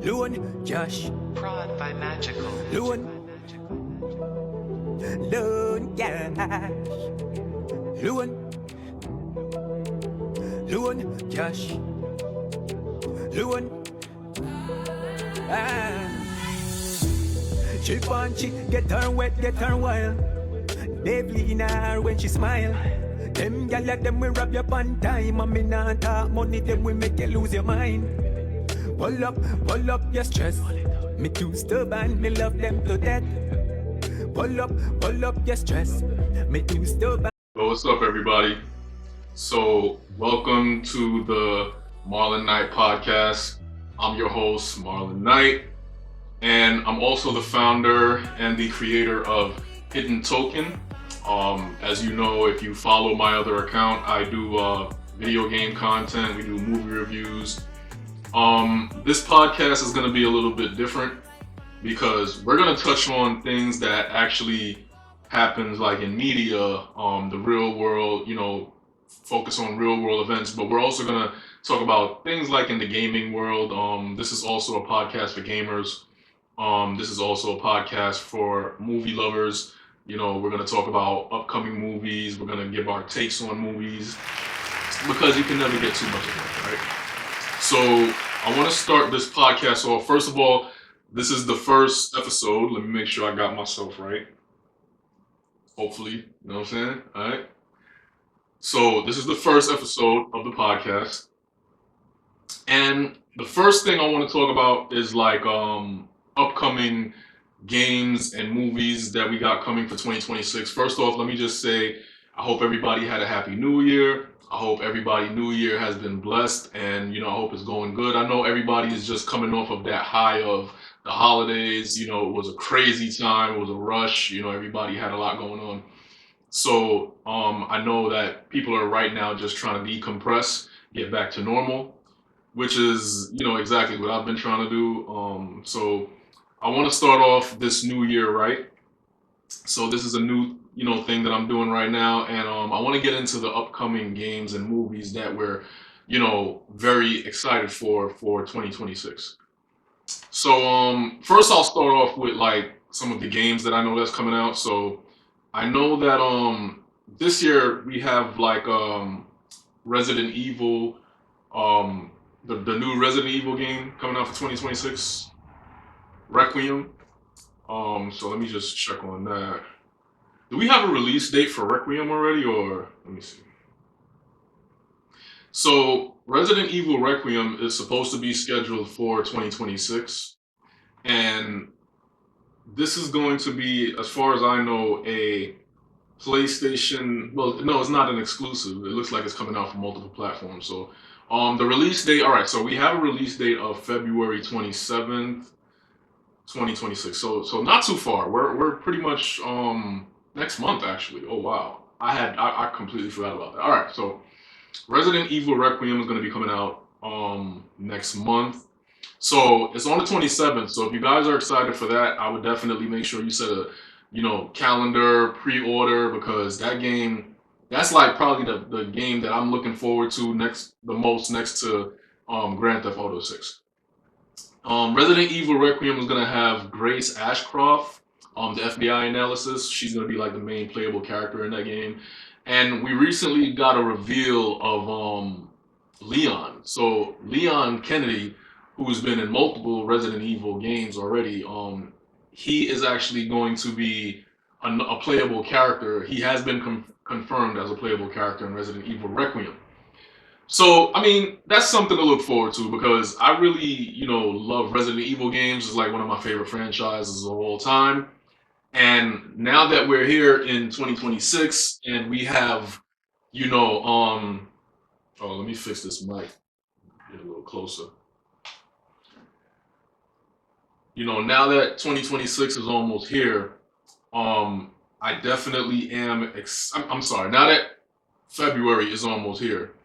Loon, Josh. Prod by Magical. Loon, Cash. Loon, Josh. Loon. Chick on chick, get her wet, get her wild. They lean her when she smile. Them gyal like them we rub your pan time. And me nah talk money, them we make you lose your mind. Pull up your stress. Me too stubborn, me love them to death. Pull up your stress. Me too stubborn. Well, what's up, everybody? So, welcome to the Marlon Knight podcast. I'm your host, Marlon Knight, and I'm also the founder and the creator of Hidden Token. As you know, if you follow my other account, I do video game content, we do movie reviews. This podcast is going to be a little bit different because we're going to touch on things that actually happens like in media, the real world, focus on real world events, but we're also going to talk about things like in the gaming world. This is also a podcast for gamers. This is also a podcast for movie lovers. We're going to talk about upcoming movies. We're going to give our takes on movies because you can never get too much of that, right? So I want to start this podcast off. First of all, this is the first episode. Let me make sure I got myself right. Hopefully, you know what I'm saying? All right. So this is the first episode of the podcast. And the first thing I want to talk about is like upcoming games and movies that we got coming for 2026. First off, let me just say, I hope everybody had a happy new year. I hope everybody new year has been blessed and, I hope it's going good. I know everybody is just coming off of that high of the holidays. It was a crazy time. It was a rush. Everybody had a lot going on. So I know that people are right now just trying to decompress, get back to normal, which is, exactly what I've been trying to do. So I want to start off this new year, right? So this is a new, thing that I'm doing right now. And I want to get into the upcoming games and movies that we're, very excited for 2026. So first I'll start off with like some of the games that I know that's coming out. So I know that this year we have like Resident Evil, the new Resident Evil game coming out for 2026, Requiem. So let me just check on that. Do we have a release date for Requiem already, or let me see? So Resident Evil Requiem is supposed to be scheduled for 2026, and this is going to be, as far as I know, a PlayStation. Well, no, it's not an exclusive. It looks like it's coming out for multiple platforms. So, the release date. All right, so we have a release date of February 27th, 2026. So not too far. We're pretty much next month actually. Oh wow, I completely forgot about that. All right, so Resident Evil Requiem is going to be coming out next month. So it's on the 27th. So if you guys are excited for that, I would definitely make sure you set a, calendar pre-order, because that game, that's like probably the game that I'm looking forward to the most next to Grand Theft Auto 6. Resident Evil Requiem is going to have Grace Ashcroft, the FBI analysis. She's going to be like the main playable character in that game. And we recently got a reveal of Leon. So Leon Kennedy, who's been in multiple Resident Evil games already, he is actually going to be a playable character. He has been confirmed as a playable character in Resident Evil Requiem. So, I mean, that's something to look forward to, because I really, love Resident Evil games. It's like one of my favorite franchises of all time. And now that we're here in 2026 and we have, oh, let me fix this mic, get a little closer. Now that 2026 is almost here, I definitely am, I'm sorry, now that February is almost here,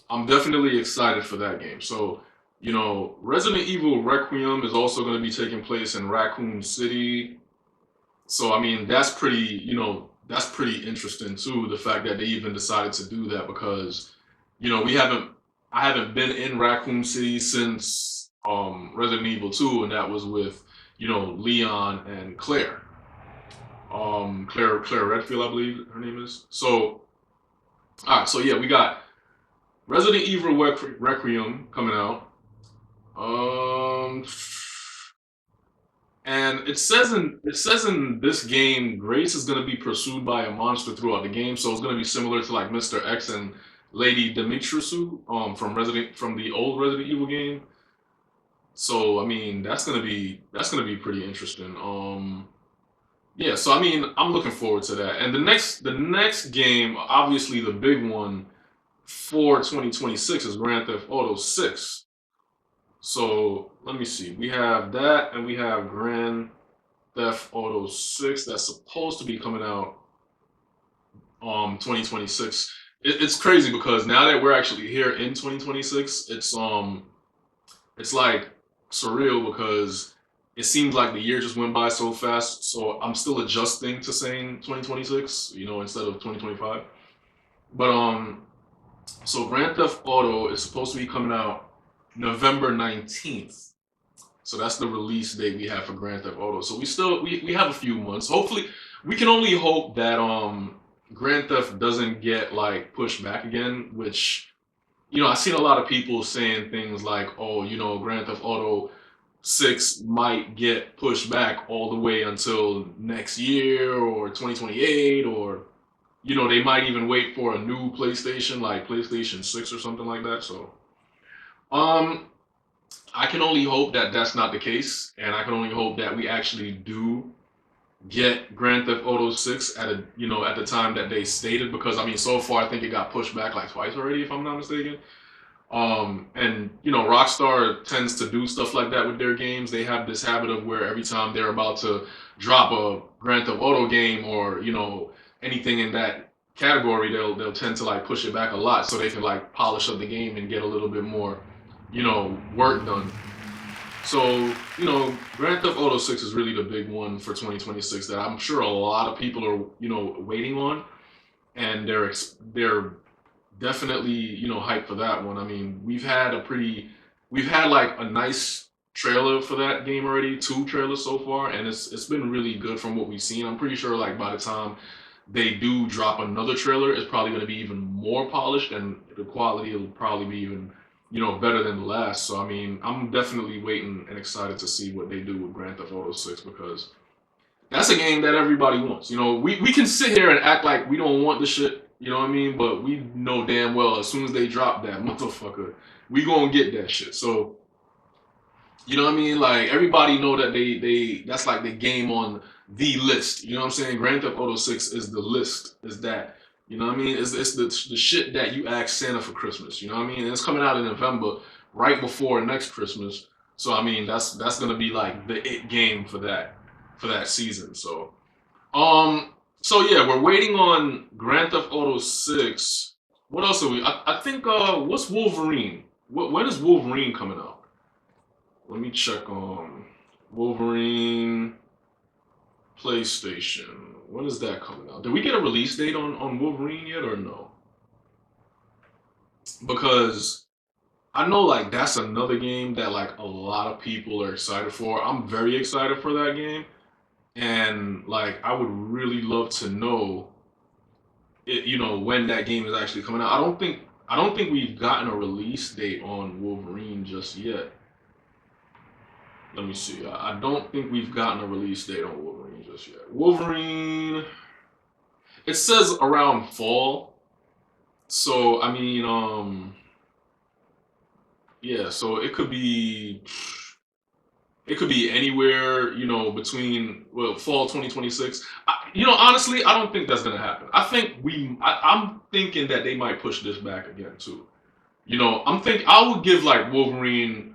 I'm definitely excited for that game. So, Resident Evil Requiem is also going to be taking place in Raccoon City. So, I mean, that's pretty interesting too, the fact that they even decided to do that, because, we haven't I haven't been in Raccoon City since Resident Evil 2, and that was with, Leon and Claire. Claire Redfield, I believe her name is. So, all right, so yeah, we got Resident Evil Requiem coming out. Um, and it says in this game, Grace is gonna be pursued by a monster throughout the game, so it's gonna be similar to like Mr. X and Lady Dimitrescu from the old Resident Evil game. So I mean that's gonna be pretty interesting. Yeah, so I mean I'm looking forward to that. And the next game, obviously the big one for 2026 is Grand Theft Auto 6. So let me see. We have that, and we have Grand Theft Auto 6 that's supposed to be coming out 2026. It's crazy because now that we're actually here in 2026, it's like surreal because it seems like the year just went by so fast. So I'm still adjusting to saying 2026, instead of 2025. But so Grand Theft Auto is supposed to be coming out November 19th. So that's the release date we have for Grand Theft Auto. So we have a few months. Hopefully, we can only hope that Grand Theft doesn't get like pushed back again, which I've seen a lot of people saying things like, oh, Grand Theft Auto 6 might get pushed back all the way until next year or 2028, or they might even wait for a new PlayStation, like PlayStation 6 or something like that. So um I can only hope that that's not the case, and I can only hope that we actually do get Grand Theft Auto 6 at the time that they stated, because I mean so far I think it got pushed back like twice already, if I'm not mistaken. And Rockstar tends to do stuff like that with their games. They have this habit of where every time they're about to drop a Grand Theft Auto game, or anything in that category, they'll tend to like push it back a lot so they can like polish up the game and get a little bit more work done. So, Grand Theft Auto 6 is really the big one for 2026 that I'm sure a lot of people are, waiting on, and they're definitely, hyped for that one. I mean, we've had like a nice trailer for that game already, two trailers so far, and it's been really good from what we've seen. I'm pretty sure like by the time they do drop another trailer, it's probably going to be even more polished, and the quality will probably be even better than the last. So I mean, I'm definitely waiting and excited to see what they do with Grand Theft Auto 6, because that's a game that everybody wants. We can sit here and act like we don't want the shit, you know what I mean? But we know damn well as soon as they drop that motherfucker, we gonna get that shit. So, you know what I mean? Like everybody know that they that's like the game on the list. You know what I'm saying? Grand Theft Auto 6 is the list. Is that, you know what I mean? It's the shit that you ask Santa for Christmas. You know what I mean? And it's coming out in November, right before next Christmas. So I mean, that's gonna be like the it game for that season. So yeah, we're waiting on Grand Theft Auto 6. What else are we? I think what's Wolverine? When is Wolverine coming out? Let me check on Wolverine PlayStation. When is that coming out? Did we get a release date on Wolverine yet, or no? Because I know like that's another game that like a lot of people are excited for. I'm very excited for that game. And like I would really love to know when that game is actually coming out. I don't think we've gotten a release date on Wolverine just yet. Let me see. I don't think we've gotten a release date on Wolverine just yet. Wolverine, it says around fall. So I mean, yeah. So it could be anywhere, between fall 2026. Honestly, I don't think that's gonna happen. I'm thinking that they might push this back again too. I would give like Wolverine.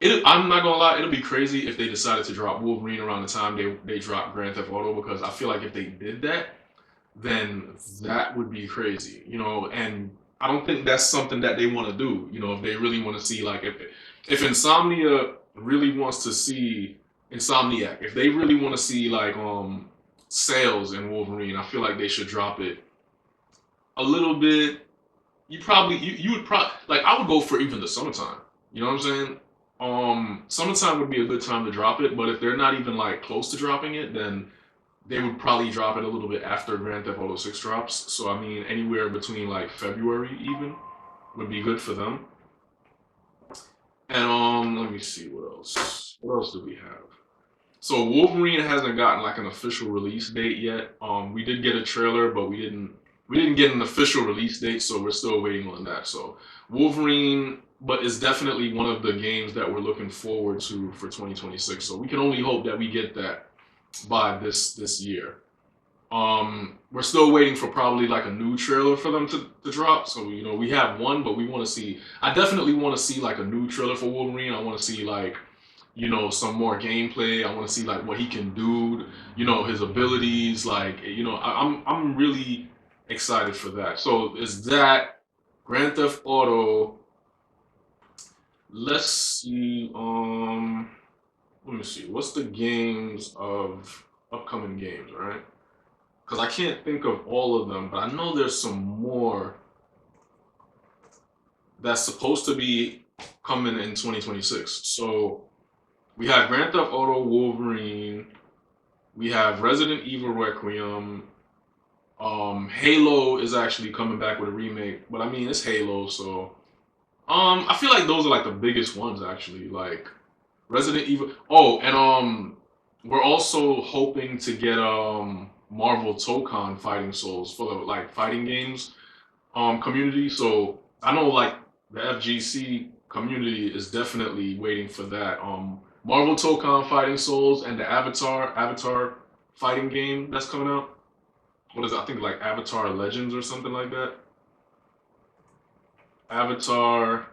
I'm not gonna lie, it'll be crazy if they decided to drop Wolverine around the time they drop Grand Theft Auto, because I feel like if they did that, then that would be crazy. And I don't think that's something that they want to do. If they really want to see like if Insomnia really wants to see Insomniac, if they really want to see like sales in Wolverine, I feel like they should drop it a little bit, you would probably like I would go for even the summertime. You know what I'm saying? Summertime would be a good time to drop it, but if they're not even like close to dropping it, then they would probably drop it a little bit after Grand Theft Auto 6 drops. So I mean, anywhere between like February even would be good for them. And let me see what else. What else do we have? So Wolverine hasn't gotten like an official release date yet. We did get a trailer, but we didn't get an official release date, so we're still waiting on that. So Wolverine, but it's definitely one of the games that we're looking forward to for 2026. So we can only hope that we get that by this year. We're still waiting for probably like a new trailer for them to drop. So we have one, but we want to see. I definitely want to see like a new trailer for Wolverine. I want to see like some more gameplay. I want to see like what he can do. His abilities. Like I'm really excited for that. So is that Grand Theft Auto? Let's see. Let me see. What's the games of upcoming games? All right. Because I can't think of all of them, but I know there's some more that's supposed to be coming in 2026. So we have Grand Theft Auto Wolverine, we have Resident Evil Requiem, Halo is actually coming back with a remake, but I mean it's Halo, so I feel like those are like the biggest ones actually, like Resident Evil. Oh, and we're also hoping to get Marvel Tokon Fighting Souls for the like fighting games community. So I know like the FGC community is definitely waiting for that. Marvel Tokon Fighting Souls and the Avatar fighting game that's coming out. What is it? I think like Avatar Legends or something like that. Avatar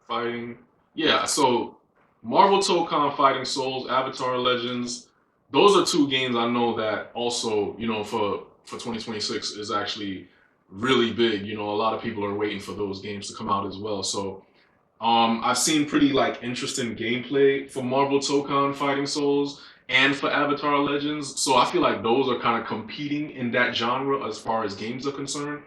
fighting. Yeah, so Marvel Tokon Fighting Souls, Avatar Legends. Those are two games I know that also, for 2026 is actually really big. A lot of people are waiting for those games to come out as well. So I've seen pretty like interesting gameplay for Marvel Tokon Fighting Souls and for Avatar Legends. So I feel like those are kind of competing in that genre as far as games are concerned.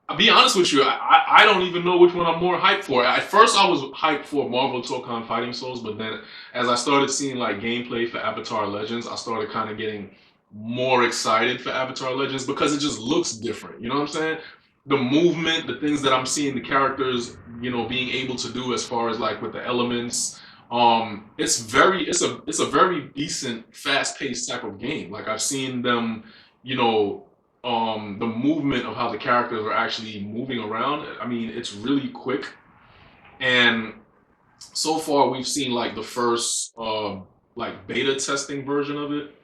I'll be honest with you, I don't even know which one I'm more hyped for. At first, I was hyped for Marvel Tokon Fighting Souls, but then as I started seeing like gameplay for Avatar Legends, I started kind of getting more excited for Avatar Legends because it just looks different. You know what I'm saying? The movement, the things that I'm seeing the characters, being able to do as far as like with the elements, it's a very decent, fast-paced type of game. Like I've seen them, you know the movement of how the characters are actually moving around. I mean, it's really quick, and so far we've seen like the first like beta testing version of it,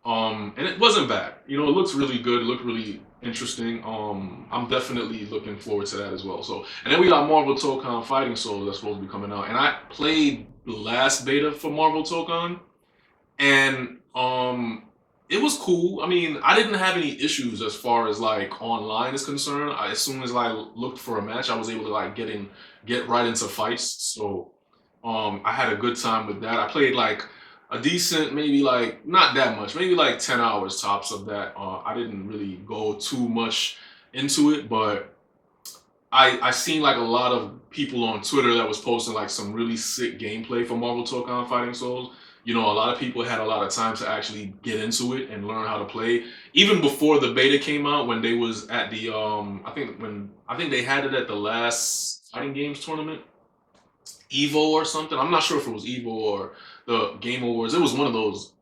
and it wasn't bad. It looks really good. It looked really interesting. I'm definitely looking forward to that as well. So, and then we got Marvel Tokon Fighting Soul that's supposed to be coming out, and I played the last beta for Marvel Tokon, and it was cool. I mean, I didn't have any issues as far as like online is concerned. As soon as I looked for a match, I was able to like get right into fights. So I had a good time with that. I played like a decent, maybe like not that much, maybe like 10 hours tops of that. I didn't really go too much into it, but I seen like a lot of people on Twitter that was posting like some really sick gameplay for Marvel Tokon Fighting Souls. A lot of people had a lot of time to actually get into it and learn how to play. Even before the beta came out, when they was at the I think they had it at the last fighting games tournament, Evo or something. I'm not sure if it was Evo or the Game Awards. It was one of those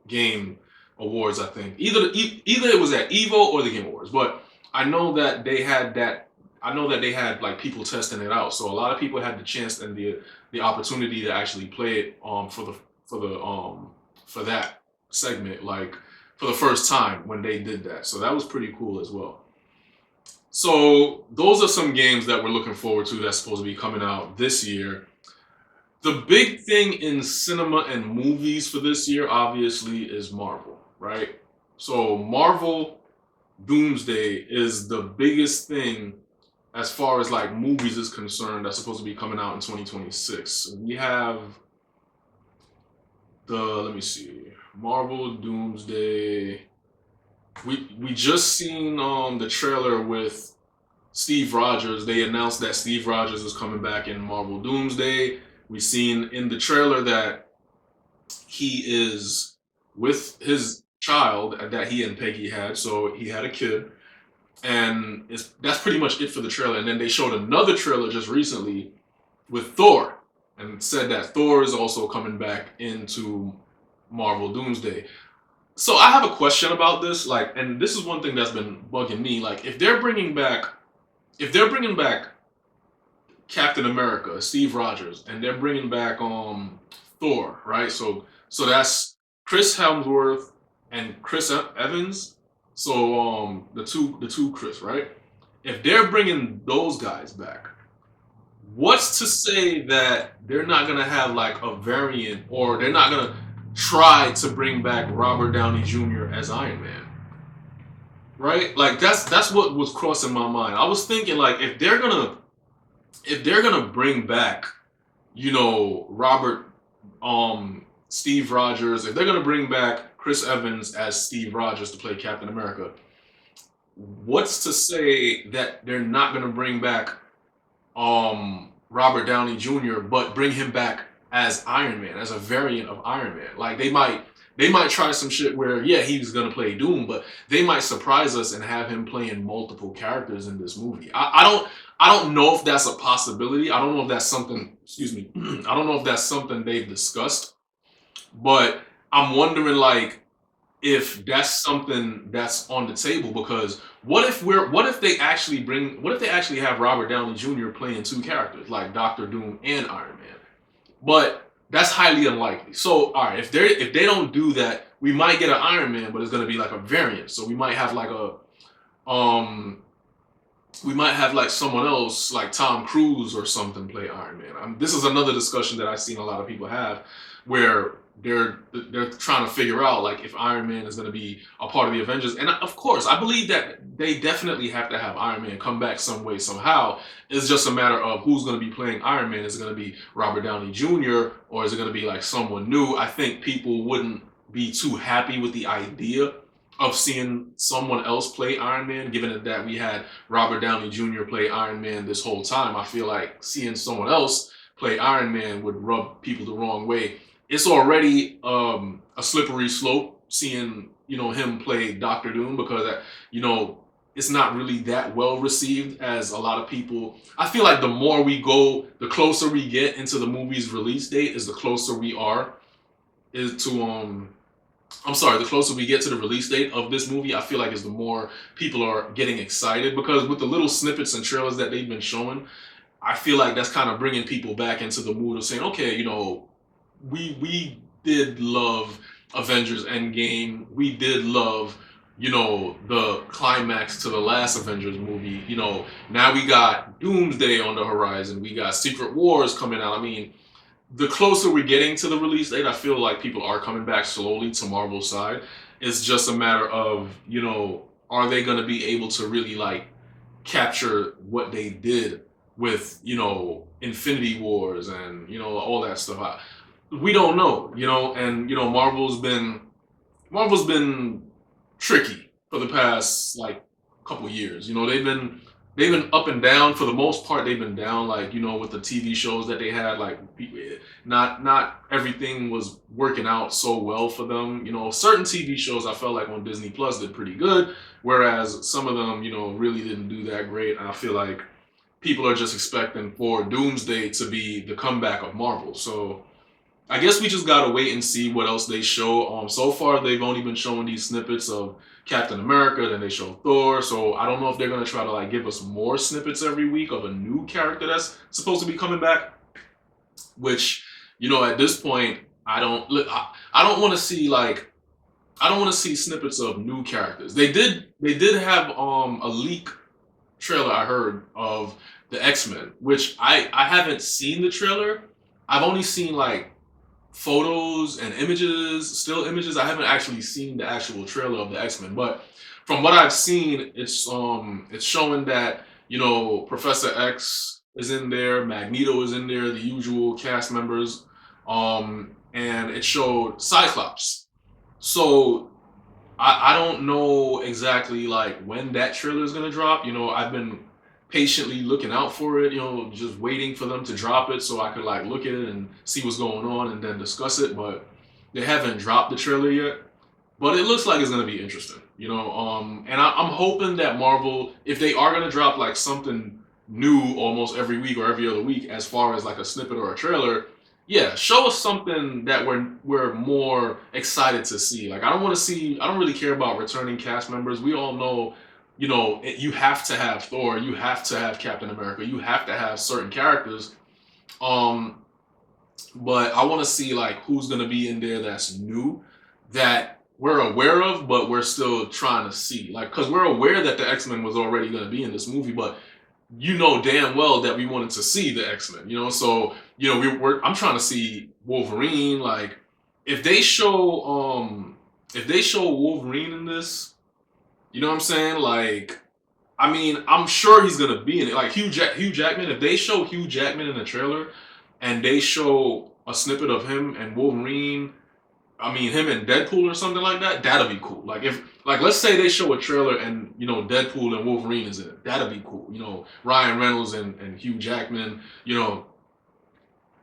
game awards, I think. Either it was at Evo or the Game Awards, but I know that they had that. I know that they had like people testing it out, so a lot of people had the chance and the opportunity to actually play it for that segment, like for the first time when they did that. So that was pretty cool as well. So those are some games that we're looking forward to that's supposed to be coming out this year. The big thing in cinema and movies for this year, obviously, is Marvel, right? So Marvel Doomsday is the biggest thing as far as like movies is concerned that's supposed to be coming out in 2026. We have let me see, Marvel Doomsday. We just seen the trailer with Steve Rogers. They announced that Steve Rogers is coming back in Marvel Doomsday. We've seen in the trailer that he is with his child that he and Peggy had. So he had a kid. And that's pretty much it for the trailer. And then they showed another trailer just recently with Thor and said that Thor is also coming back into Marvel Doomsday. So I have a question about this, like, and this is one thing that's been bugging me. Like, if they're bringing back Captain America, Steve Rogers, and they're bringing back Thor, right? So that's Chris Hemsworth and Chris Evans. So the two Chris, right? If they're bringing those guys back, what's to say that they're not gonna have like a variant, or they're not gonna try to bring back Robert Downey Jr. as Iron Man, right? Like that's what was crossing my mind. I was thinking like if they're gonna bring back, Robert, Steve Rogers, if they're gonna bring back Chris Evans as Steve Rogers to play Captain America, what's to say that they're not gonna bring back Robert Downey Jr. but bring him back as Iron Man, as a variant of Iron Man? Like they might try some shit where he's gonna play Doom, but they might surprise us and have him playing multiple characters in this movie. I don't know if that's a possibility. I don't know if that's something. Excuse me. I don't know if that's something they've discussed, but I'm wondering like if that's something that's on the table, because what if they actually have Robert Downey Jr. playing two characters like Doctor Doom and Iron Man, but that's highly unlikely. So all right, if they don't do that, we might get an Iron Man, but it's gonna be like a variant. So we might have like someone else like Tom Cruise or something play Iron Man. This is another discussion that I've seen a lot of people have, where they're trying to figure out like if Iron Man is going to be a part of the Avengers. And of course, I believe that they definitely have to have Iron Man come back some way, somehow. It's just a matter of who's going to be playing Iron Man. Is it going to be Robert Downey Jr. or is it going to be like someone new? I think people wouldn't be too happy with the idea of seeing someone else play Iron Man, given that we had Robert Downey Jr. play Iron Man this whole time. I feel like seeing someone else play Iron Man would rub people the wrong way. It's already a slippery slope seeing, him play Doctor Doom, because, it's not really that well received as a lot of people. I feel like the more we go, the closer we get into the movie's release date, is the closer we are the closer we get to the release date of this movie, I feel like is the more people are getting excited, because with the little snippets and trailers that they've been showing, I feel like that's kind of bringing people back into the mood of saying, okay, we did love Avengers Endgame. We did love, the climax to the last Avengers movie. Now we got Doomsday on the horizon. We got Secret Wars coming out. I mean, the closer we're getting to the release date, I feel like people are coming back slowly to Marvel's side. It's just a matter of, are they going to be able to really like capture what they did with, Infinity Wars and, all that stuff. We don't know, and Marvel's been tricky for the past like couple years. They've been up and down. For the most part, they've been down, like, with the TV shows that they had, like, not everything was working out so well for them. Certain TV shows I felt like on Disney Plus did pretty good, whereas some of them, really didn't do that great. And I feel like people are just expecting for Doomsday to be the comeback of Marvel. So I guess we just gotta wait and see what else they show. So far, they've only been showing these snippets of Captain America, then they show Thor. So I don't know if they're gonna try to like give us more snippets every week of a new character that's supposed to be coming back. Which, at this point, I don't want to see snippets of new characters. They did have a leak trailer I heard of the X-Men, which I haven't seen the trailer. I've only seen like photos and images, still images. I haven't actually seen the actual trailer of the X-Men, but from what I've seen, it's showing that Professor X is in there, Magneto is in there, the usual cast members, and it showed Cyclops. So I don't know exactly like when that trailer is gonna drop. I've been patiently looking out for it, just waiting for them to drop it so I could like look at it and see what's going on and then discuss it. But they haven't dropped the trailer yet. But it looks like it's gonna be interesting, and I'm hoping that Marvel, if they are gonna drop like something new almost every week or every other week, as far as like a snippet or a trailer, yeah, show us something that we're more excited to see. Like I don't really care about returning cast members. We all know, you have to have Thor, you have to have Captain America, you have to have certain characters. But I want to see like who's gonna be in there that's new, that we're aware of, but we're still trying to see. Like, because we're aware that the X-Men was already gonna be in this movie, but damn well that we wanted to see the X-Men, So, I'm trying to see Wolverine. Like, if they show Wolverine in this, you know what I'm saying? Like, I mean, I'm sure he's gonna be in it. Like Hugh Jackman, if they show Hugh Jackman in the trailer and they show a snippet of him and Wolverine, I mean him and Deadpool or something like that, that'll be cool. Like if let's say they show a trailer and Deadpool and Wolverine is in it, that'll be cool. Ryan Reynolds and Hugh Jackman,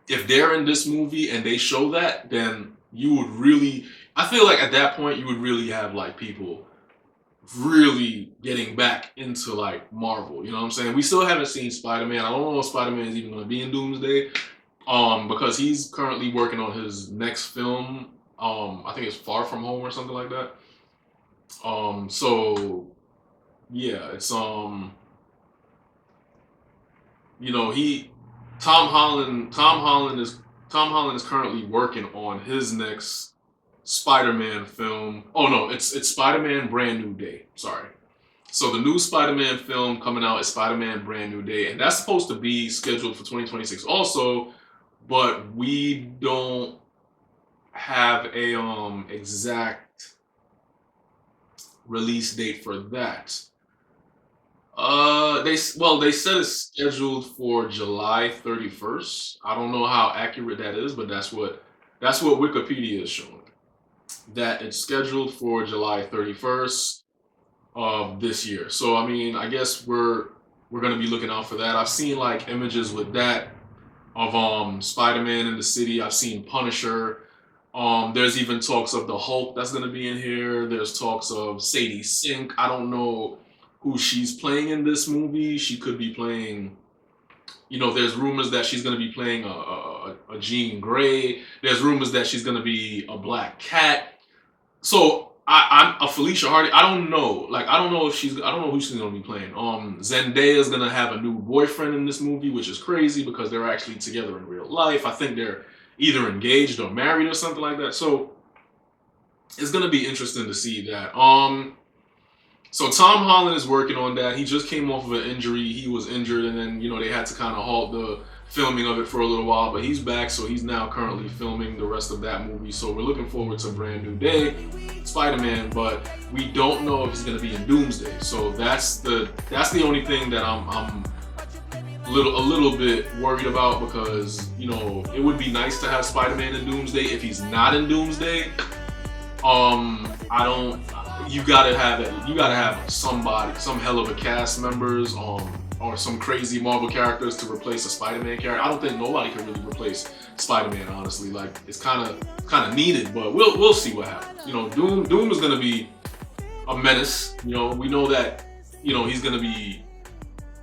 if they're in this movie and they show that, then you would really, I feel like at that point you would really have like people really getting back into like Marvel. You know what I'm saying? We still haven't seen Spider-Man. I don't know if Spider-Man is even going to be in Doomsday, because he's currently working on his next film. I think it's Far From Home or something like that. So yeah, it's Tom Holland is currently working on his next Spider-Man film. Oh no, it's Spider-Man Brand New Day. Sorry. So the new Spider-Man film coming out is Spider-Man Brand New Day, and that's supposed to be scheduled for 2026 also, but we don't have a exact release date for that. They said it's scheduled for July 31st. I don't know how accurate that is, but that's what Wikipedia is showing. That it's scheduled for July 31st of this year. So I mean, I guess we're gonna be looking out for that. I've seen like images with that of Spider-Man in the city. I've seen Punisher. There's even talks of the Hulk that's gonna be in here. There's talks of Sadie Sink. I don't know who she's playing in this movie. She could be playing, there's rumors that she's going to be playing a Jean Grey. There's rumors that she's going to be a Black Cat. So I'm a Felicia Hardy. I don't know. Like, I don't know who she's going to be playing. Zendaya is going to have a new boyfriend in this movie, which is crazy because they're actually together in real life. I think they're either engaged or married or something like that. So it's going to be interesting to see that. So Tom Holland is working on that. He just came off of an injury. He was injured, and then they had to kind of halt the filming of it for a little while. But he's back, so he's now currently filming the rest of that movie. So we're looking forward to Brand New Day, Spider-Man. But we don't know if he's going to be in Doomsday. So that's the only thing that I'm a little bit worried about, because it would be nice to have Spider-Man in Doomsday. If he's not in Doomsday, you gotta have somebody, some hell of a cast members, or some crazy Marvel characters to replace a Spider-Man character. I don't think nobody can really replace Spider-Man, honestly. Like, it's kind of needed, but we'll see what happens. Doom is gonna be a menace. We know that he's gonna be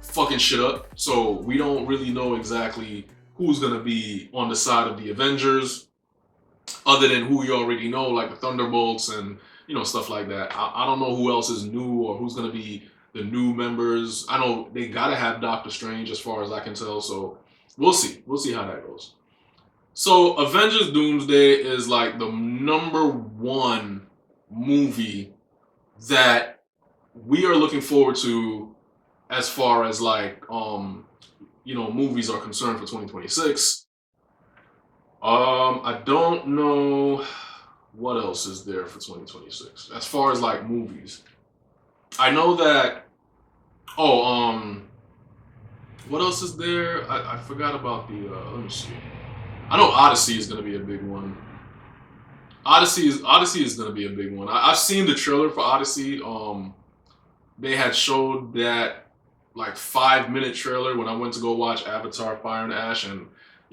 fucking shit up. So we don't really know exactly who's gonna be on the side of the Avengers, other than who you already know, like the Thunderbolts and stuff like that. I don't know who else is new or who's going to be the new members. I know they got to have Doctor Strange as far as I can tell. So we'll see. We'll see how that goes. So Avengers Doomsday is like the number one movie that we are looking forward to as far as like, movies are concerned for 2026. I don't know what else is there for 2026 as far as like movies. I know that. What else is there? I forgot about the. Let me see. I know Odyssey is gonna be a big one. Odyssey is gonna be a big one. I've seen the trailer for Odyssey. They had showed that like 5-minute trailer when I went to go watch Avatar: Fire and Ash, and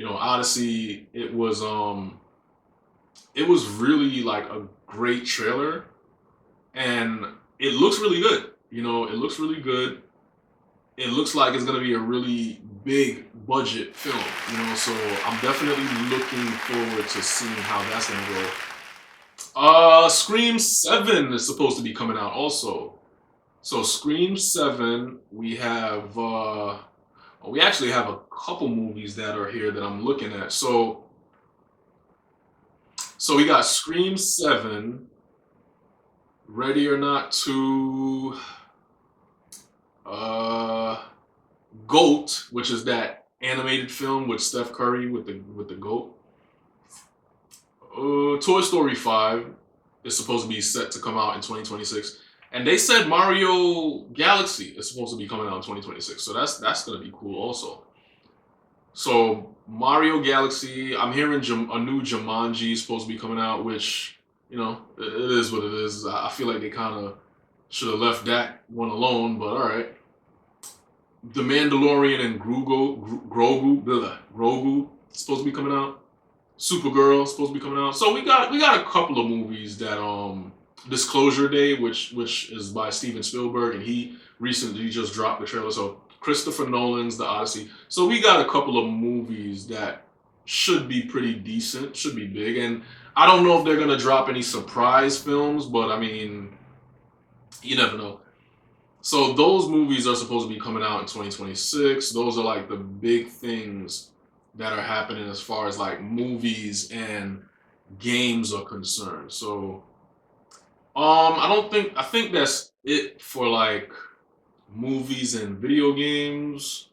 Odyssey. It was really like a great trailer, and it looks really good. It looks really good. It looks like it's gonna be a really big budget film. So I'm definitely looking forward to seeing how that's gonna go. Scream 7 is supposed to be coming out also. So Scream 7, we actually have a couple movies that are here that I'm looking at. So we got Scream 7, Ready or Not 2, GOAT, which is that animated film with Steph Curry with the GOAT. Toy Story 5 is supposed to be set to come out in 2026. And they said Mario Galaxy is supposed to be coming out in 2026. So that's going to be cool also. So Mario Galaxy, I'm hearing a new Jumanji is supposed to be coming out, which, it is what it is. I feel like they kind of should have left that one alone, but all right. The Mandalorian and Grogu supposed to be coming out. Supergirl supposed to be coming out. So we got a couple of movies that Disclosure Day, which is by Steven Spielberg, and he recently just dropped the trailer. So Christopher Nolan's The Odyssey. So we got a couple of movies that should be pretty decent, should be big, and I don't know if they're gonna drop any surprise films, but I mean, you never know. So those movies are supposed to be coming out in 2026. Those are like the big things that are happening as far as like movies and games are concerned. So I think that's it for like movies and video games.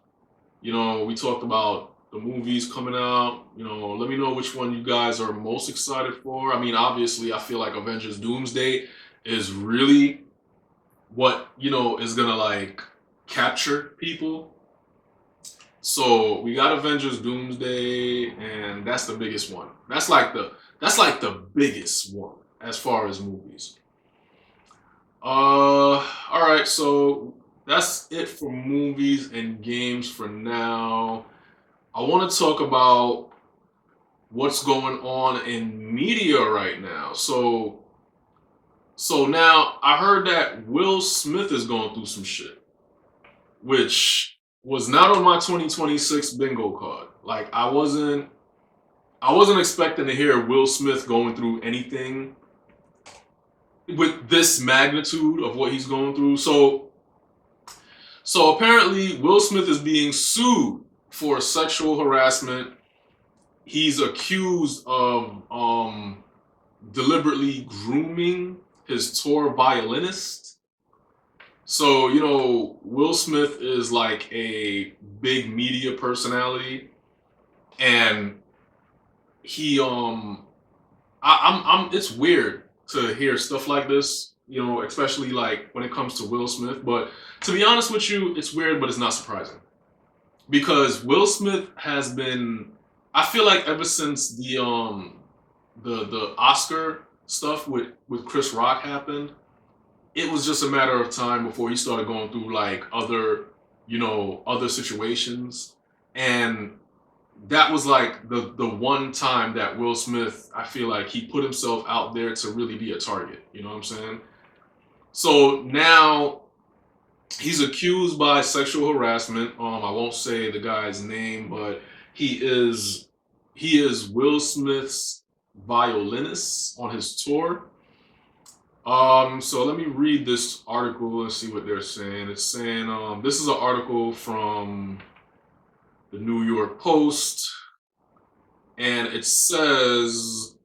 We talked about the movies coming out. Let me know which one you guys are most excited for. I mean, obviously I feel like Avengers Doomsday is really what is gonna like capture people. So we got Avengers Doomsday, and that's the biggest one. That's like the biggest one as far as movies. All right, so that's it for movies and games for now. I want to talk about what's going on in media right now. So now I heard that Will Smith is going through some shit, which was not on my 2026 bingo card. Like I wasn't expecting to hear Will Smith going through anything with this magnitude of what he's going through. So apparently Will Smith is being sued for sexual harassment. He's accused of deliberately grooming his tour violinist. So, Will Smith is like a big media personality, and he it's weird to hear stuff like this, especially like when it comes to Will Smith, but to be honest with you, it's weird, but it's not surprising. Because Will Smith has been, I feel like ever since the Oscar stuff with Chris Rock happened, it was just a matter of time before he started going through like other situations. And that was like the one time that Will Smith, I feel like he put himself out there to really be a target. You know what I'm saying? So now he's accused by sexual harassment. I won't say the guy's name, but he is Will Smith's violinist on his tour. So let me read this article and see what they're saying. It's saying, this is an article from the New York Post, and it says,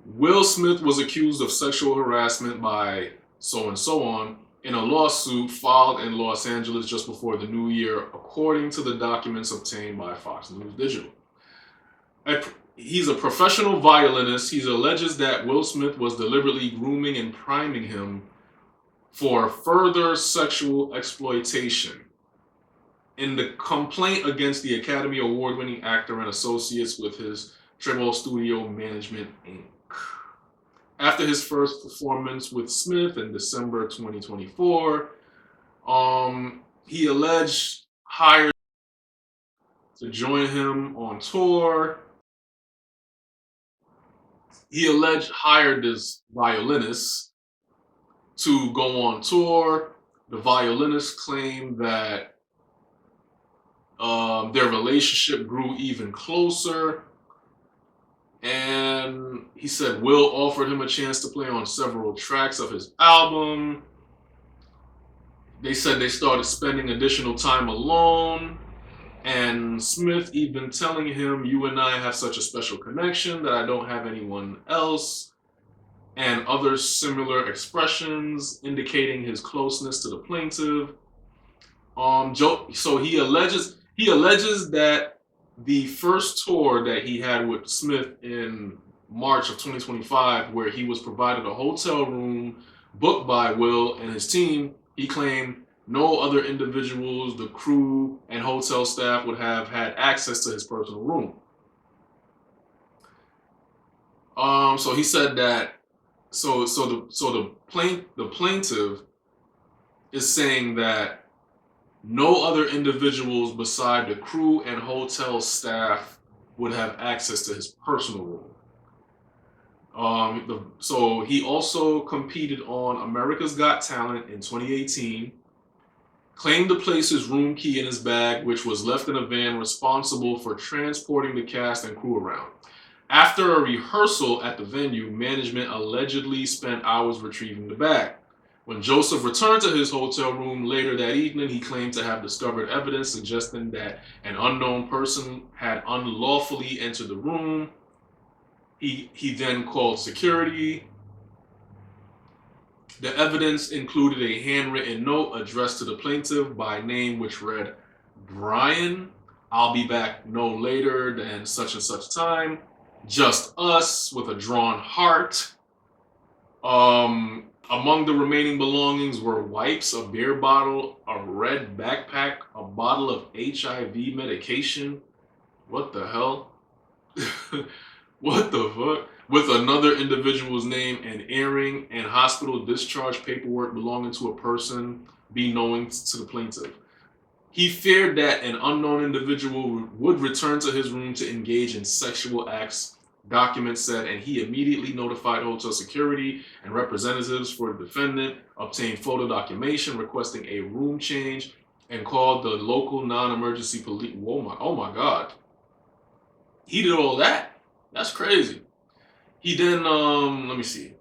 Will Smith was accused of sexual harassment by so and so on in a lawsuit filed in Los Angeles just before the new year, according to the documents obtained by Fox News Digital. He's a professional violinist. He alleges that Will Smith was deliberately grooming and priming him for further sexual exploitation. In the complaint against the Academy Award-winning actor and associates with his Tribal Studio Management, Inc. After his first performance with Smith in December 2024, He alleged hired to join him on tour. He alleged hired this violinist to go on tour. The violinist claimed that their relationship grew even closer. And he said Will offered him a chance to play on several tracks of his album. They said they started spending additional time alone. And Smith even telling him, "You and I have such a special connection that I don't have anyone else." And other similar expressions indicating his closeness to the plaintiff. So he alleges that the first tour that he had with Smith in March of 2025, where he was provided a hotel room booked by Will and his team, he claimed no other individuals, the crew and hotel staff would have had access to his personal room. So he said that the plaintiff is saying that no other individuals beside the crew and hotel staff would have access to his personal room. So he also competed on America's Got Talent in 2018, claimed to place his room key in his bag, which was left in a van responsible for transporting the cast and crew around. After a rehearsal at the venue, management allegedly spent hours retrieving the bag. When Joseph returned to his hotel room later that evening, he claimed to have discovered evidence suggesting that an unknown person had unlawfully entered the room. He then called security. The evidence included a handwritten note addressed to the plaintiff by name, which read, "Brian, I'll be back no later than such and such time. Just us," with a drawn heart. Among the remaining belongings were wipes, a beer bottle, a red backpack, a bottle of HIV medication. What the hell? What the fuck? With another individual's name, an earring, and hospital discharge paperwork belonging to a person belonging to the plaintiff. He feared that an unknown individual would return to his room to engage in sexual acts, documents said, and he immediately notified hotel security and representatives for the defendant, obtained photo documentation requesting a room change, and called the local non-emergency police. Oh my God. He did all that? That's crazy. He then, let me see.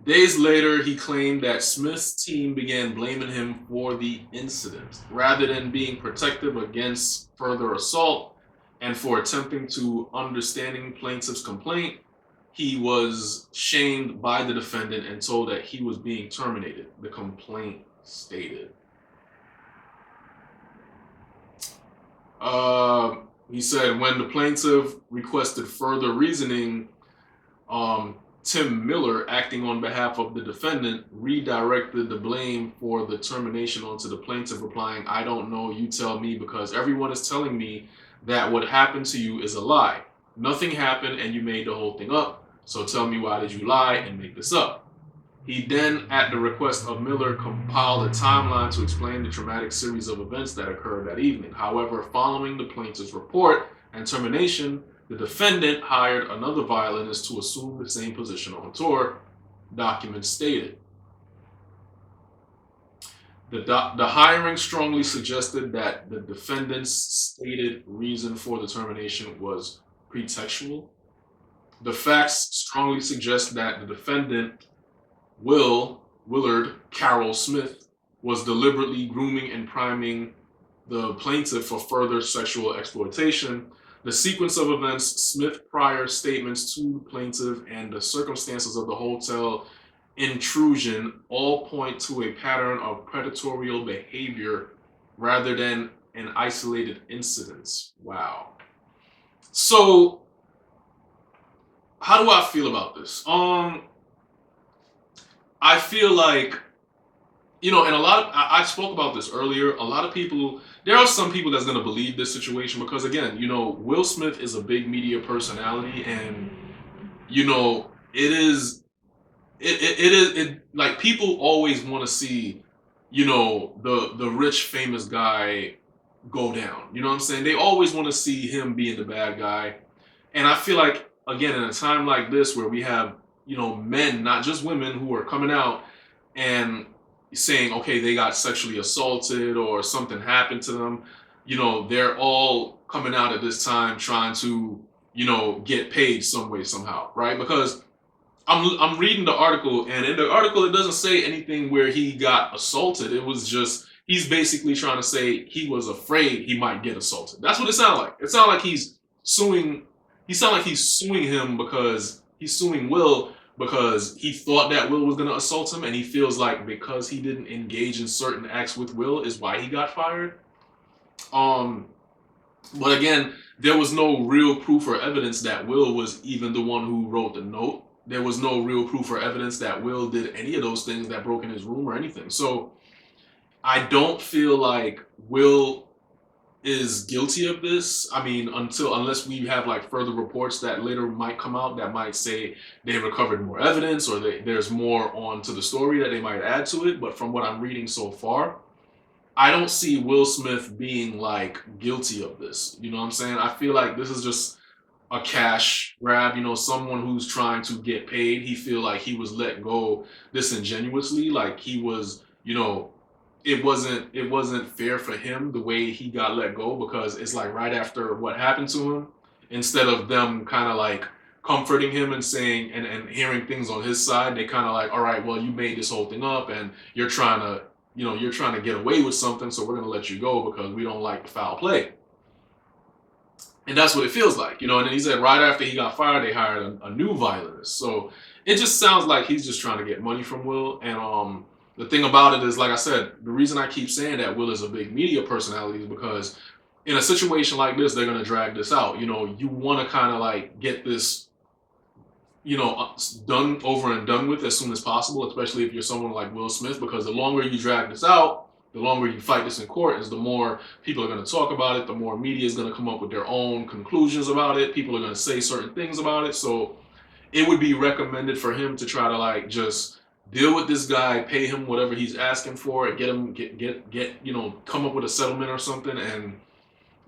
Days later, he claimed that Smith's team began blaming him for the incident rather than being protective against further assault. And for attempting to understanding plaintiff's complaint, he was shamed by the defendant and told that he was being terminated, the complaint stated. He said when the plaintiff requested further reasoning, Tim Miller, acting on behalf of the defendant, redirected the blame for the termination onto the plaintiff, replying, "I don't know, you tell me, because everyone is telling me that what happened to you is a lie. Nothing happened and you made the whole thing up. So tell me, why did you lie and make this up?" He then, at the request of Miller, compiled a timeline to explain the traumatic series of events that occurred that evening. However, following the plaintiff's report and termination, the defendant hired another violinist to assume the same position on tour, documents stated. The hiring strongly suggested that the defendant's stated reason for the termination was pretextual. The facts strongly suggest that the defendant, Willard Carroll Smith, was deliberately grooming and priming the plaintiff for further sexual exploitation. The sequence of events, Smith's prior statements to the plaintiff, and the circumstances of the hotel intrusion all point to a pattern of predatory behavior rather than an isolated incident. Wow. So, how do I feel about this? I feel like, and I spoke about this earlier. A lot of people, there are some people that's going to believe this situation because, again, Will Smith is a big media personality, and, it is like people always want to see, the rich famous guy go down. You know what I'm saying? They always want to see him being the bad guy. And I feel like, again, in a time like this where we have, men, not just women, who are coming out and saying, okay, they got sexually assaulted or something happened to them, they're all coming out at this time trying to, get paid some way, somehow, right? Because I'm reading the article, and in the article, it doesn't say anything where he got assaulted. It was just, he's basically trying to say he was afraid he might get assaulted. That's what it sounded like. It sounded like he's suing him because he's suing Will because he thought that Will was going to assault him, and he feels like because he didn't engage in certain acts with Will is why he got fired. But again, there was no real proof or evidence that Will was even the one who wrote the note. There was no real proof or evidence that Will did any of those things that broke in his room or anything. So I don't feel like Will is guilty of this. I mean, unless we have like further reports that later might come out that might say they recovered more evidence or there's more on to the story that they might add to it. But from what I'm reading so far, I don't see Will Smith being like guilty of this. You know what I'm saying? I feel like this is just a cash grab, someone who's trying to get paid. He feel like he was let go disingenuously, like he was, it wasn't fair for him the way he got let go, because it's like right after what happened to him, instead of them kind of like comforting him and saying and hearing things on his side, they kind of like, all right, well, you made this whole thing up and you're trying to get away with something, so we're going to let you go because we don't like the foul play. And that's what it feels like, and then he said right after he got fired, they hired a new violinist. So it just sounds like he's just trying to get money from Will. And the thing about it is, like I said, the reason I keep saying that Will is a big media personality is because in a situation like this, they're going to drag this out. You want to kind of like get this, done over and done with as soon as possible, especially if you're someone like Will Smith, because the longer you drag this out, the longer you fight this in court, is the more people are going to talk about it, the more media is going to come up with their own conclusions about it. People are going to say certain things about it. So it would be recommended for him to try to like just deal with this guy, pay him whatever he's asking for, and come up with a settlement or something, and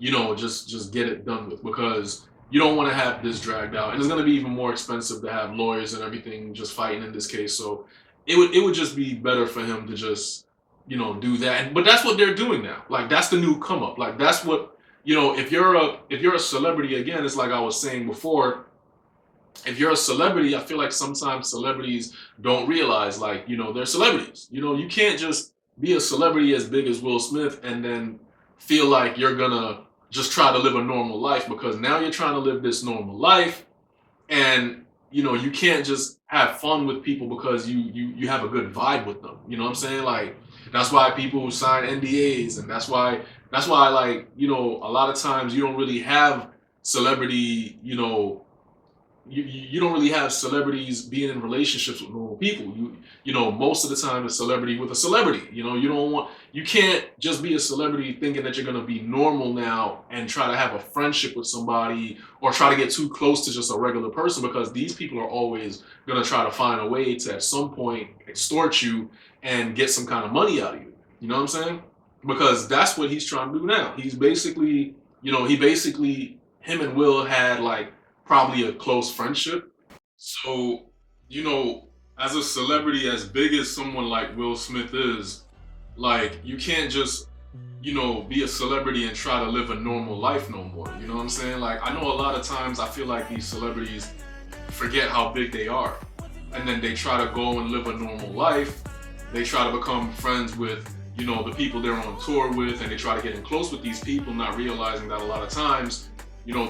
just get it done with, because you don't want to have this dragged out, and it's going to be even more expensive to have lawyers and everything just fighting in this case. So it would just be better for him to just do that. But that's what they're doing now. Like, that's the new come up. Like, that's what, if you're a celebrity, again, it's like I was saying before, if you're a celebrity, I feel like sometimes celebrities don't realize, like, they're celebrities. You can't just be a celebrity as big as Will Smith and then feel like you're gonna just try to live a normal life, because now you're trying to live this normal life, and you can't just have fun with people because you have a good vibe with them. You know what I'm saying? Like, that's why people sign NDAs, and that's why like, a lot of times you don't really have celebrity, you don't really have celebrities being in relationships with normal people. Most of the time it's celebrity with a celebrity. You can't just be a celebrity thinking that you're going to be normal now and try to have a friendship with somebody or try to get too close to just a regular person, because these people are always going to try to find a way to at some point extort you and get some kind of money out of you. You know what I'm saying? Because that's what he's trying to do now. He's basically, him and Will had like probably a close friendship. So, as a celebrity as big as someone like Will Smith is, like, you can't just, be a celebrity and try to live a normal life no more. You know what I'm saying? Like, I know a lot of times I feel like these celebrities forget how big they are. And then they try to go and live a normal life. They try to become friends with, the people they're on tour with, and they try to get in close with these people, not realizing that a lot of times,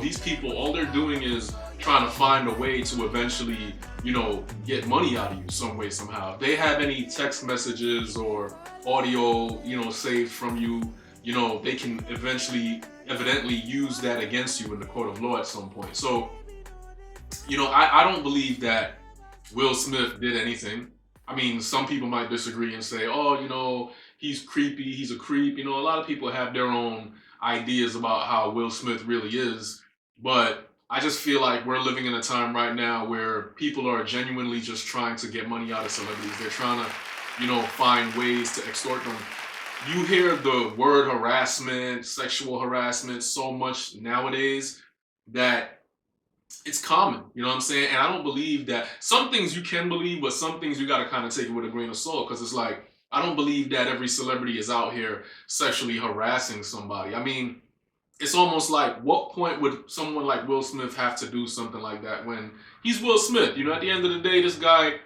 these people, all they're doing is trying to find a way to eventually, get money out of you some way, somehow. If they have any text messages or audio, saved from you, they can evidently use that against you in the court of law at some point. So, I don't believe that Will Smith did anything. I mean, some people might disagree and say, oh, he's creepy, he's a creep. A lot of people have their own ideas about how Will Smith really is, but I just feel like we're living in a time right now where people are genuinely just trying to get money out of celebrities. They're trying to find ways to extort them. You hear the word harassment, sexual harassment so much nowadays that it's common, you know what I'm saying? And I don't believe that some things you can believe, but some things you got to kind of take it with a grain of salt because it's like, I don't believe that every celebrity is out here sexually harassing somebody. I mean, it's almost like, what point would someone like Will Smith have to do something like that when he's Will Smith? At the end of the day, this guy,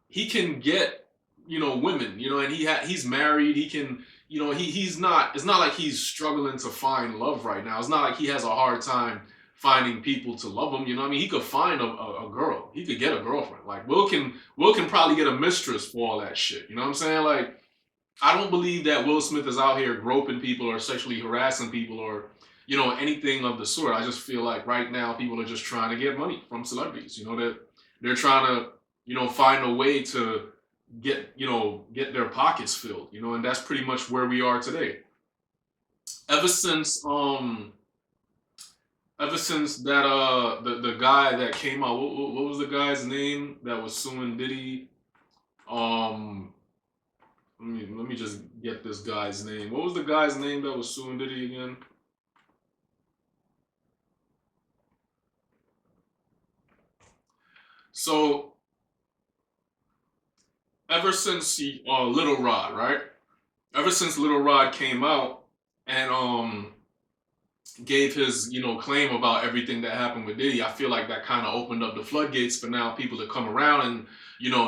he can get, women, and he's married. He can, he's not, it's not like he's struggling to find love right now. It's not like he has a hard time finding people to love him. I mean, he could find a girl. He could get a girlfriend. Like Will can probably get a mistress for all that shit. You know what I'm saying? Like, I don't believe that Will Smith is out here groping people or sexually harassing people or, anything of the sort. I just feel like right now people are just trying to get money from celebrities. That they're trying to, find a way to get their pockets filled. And that's pretty much where we are today. Ever since that the guy that came out, what was the guy's name that was suing Diddy? Let me just get this guy's name. What was the guy's name that was suing Diddy again? So ever since Little Rod, right? Ever since Little Rod came out and gave his claim about everything that happened with Diddy, I feel like that kind of opened up the floodgates for now people to come around, and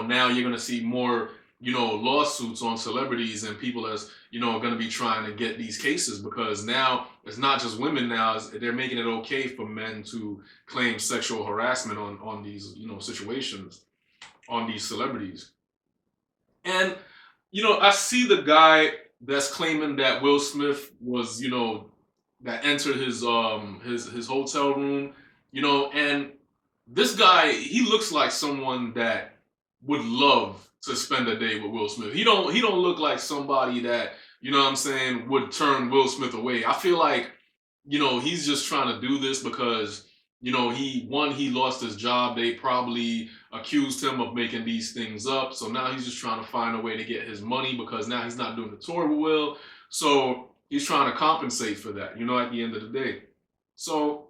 now you're gonna see more lawsuits on celebrities, and people that's going to be trying to get these cases, because now it's not just women. Now they're making it okay for men to claim sexual harassment on these situations, on these celebrities. And I see the guy that's claiming that Will Smith was that entered his hotel room, and this guy, he looks like someone that would love to spend a day with Will Smith. He don't look like somebody that, would turn Will Smith away. I feel like, he's just trying to do this because, he lost his job. They probably accused him of making these things up. So now he's just trying to find a way to get his money because now he's not doing the tour with Will. So he's trying to compensate for that, at the end of the day. So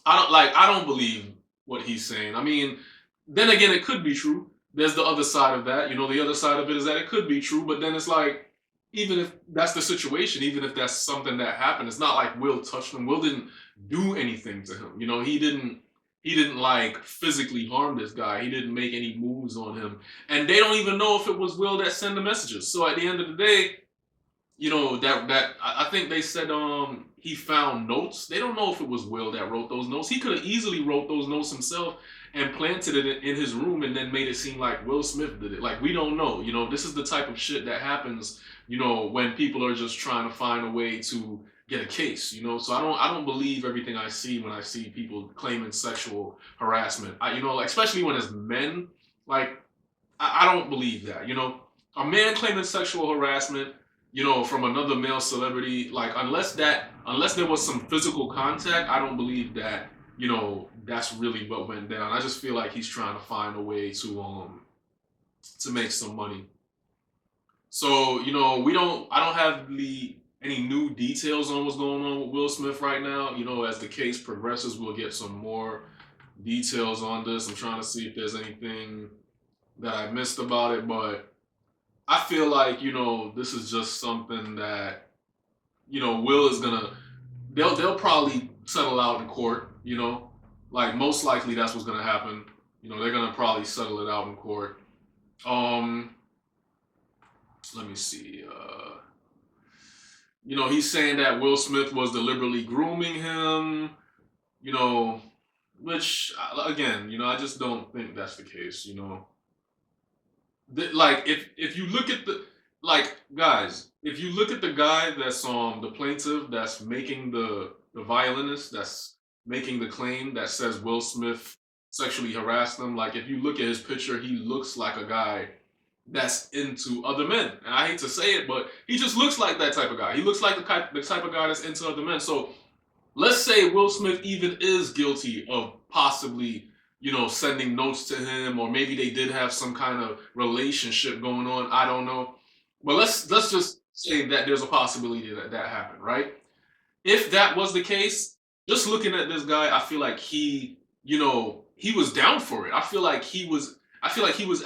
I don't believe what he's saying. I mean, then again, it could be true. There's the other side of that. The other side of it is that it could be true, but then it's like, even if that's the situation, even if that's something that happened, it's not like Will touched him. Will didn't do anything to him. He didn't like physically harm this guy. He didn't make any moves on him. And they don't even know if it was Will that sent the messages. So at the end of the day, that I think they said he found notes. They don't know if it was Will that wrote those notes. He could have easily wrote those notes himself and planted it in his room and then made it seem like Will Smith did it. Like, we don't know. This is the type of shit that happens, when people are just trying to find a way to get a case, So I don't believe everything I see when I see people claiming sexual harassment. Especially when it's men, like, I don't believe that. A man claiming sexual harassment, from another male celebrity, like, unless there was some physical contact, I don't believe that, that's really what went down. I just feel like he's trying to find a way to make some money. So, I don't have any new details on what's going on with Will Smith right now. As the case progresses, we'll get some more details on this. I'm trying to see if there's anything that I missed about it, but I feel like, this is just something that, Will is gonna, they'll probably settle out in court, like, most likely that's what's gonna happen. They're gonna probably settle it out in court. Let me see. He's saying that Will Smith was deliberately grooming him, which, again, I just don't think that's the case, Like, if you look at guys, if you look at the guy that's the plaintiff that's making the violinist that's making the claim that says Will Smith sexually harassed them, like, if you look at his picture, he looks like a guy that's into other men. And I hate to say it, but he just looks like that type of guy. He looks like the type of guy that's into other men. So let's say Will Smith even is guilty of possibly, sending notes to him, or maybe they did have some kind of relationship going on. I don't know. But let's just say that there's a possibility that that happened, right? If that was the case, just looking at this guy, I feel like he was down for it. I feel like he was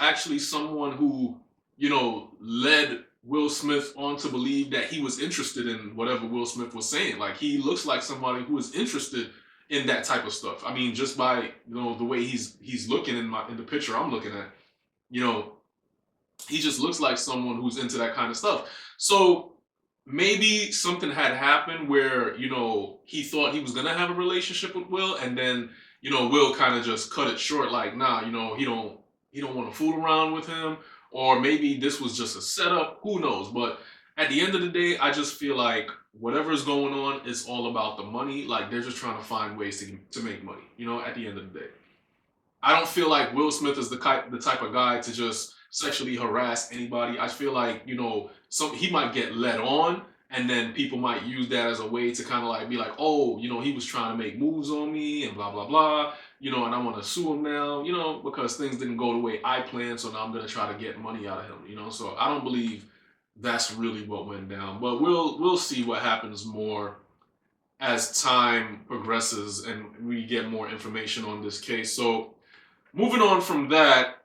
actually someone who, led Will Smith on to believe that he was interested in whatever Will Smith was saying. Like, he looks like somebody who is interested in that type of stuff. I mean, just by, the way he's looking in the picture I'm looking at, you know, he just looks like someone who's into that kind of stuff. So maybe something had happened where, he thought he was gonna have a relationship with Will, and then, Will kind of just cut it short, like, nah, he don't want to fool around with him. Or maybe this was just a setup, who knows? But at the end of the day, I just feel like whatever's going on is all about the money. Like, they're just trying to find ways to make money, at the end of the day. I don't feel like Will Smith is the type of guy to just sexually harass anybody. I feel like, he might get led on, and then people might use that as a way to kind of like be like, oh, he was trying to make moves on me and blah, blah, blah, and I want to sue him now, because things didn't go the way I planned. So now I'm going to try to get money out of him, so I don't believe that's really what went down. But we'll see what happens more as time progresses and we get more information on this case. So moving on from that,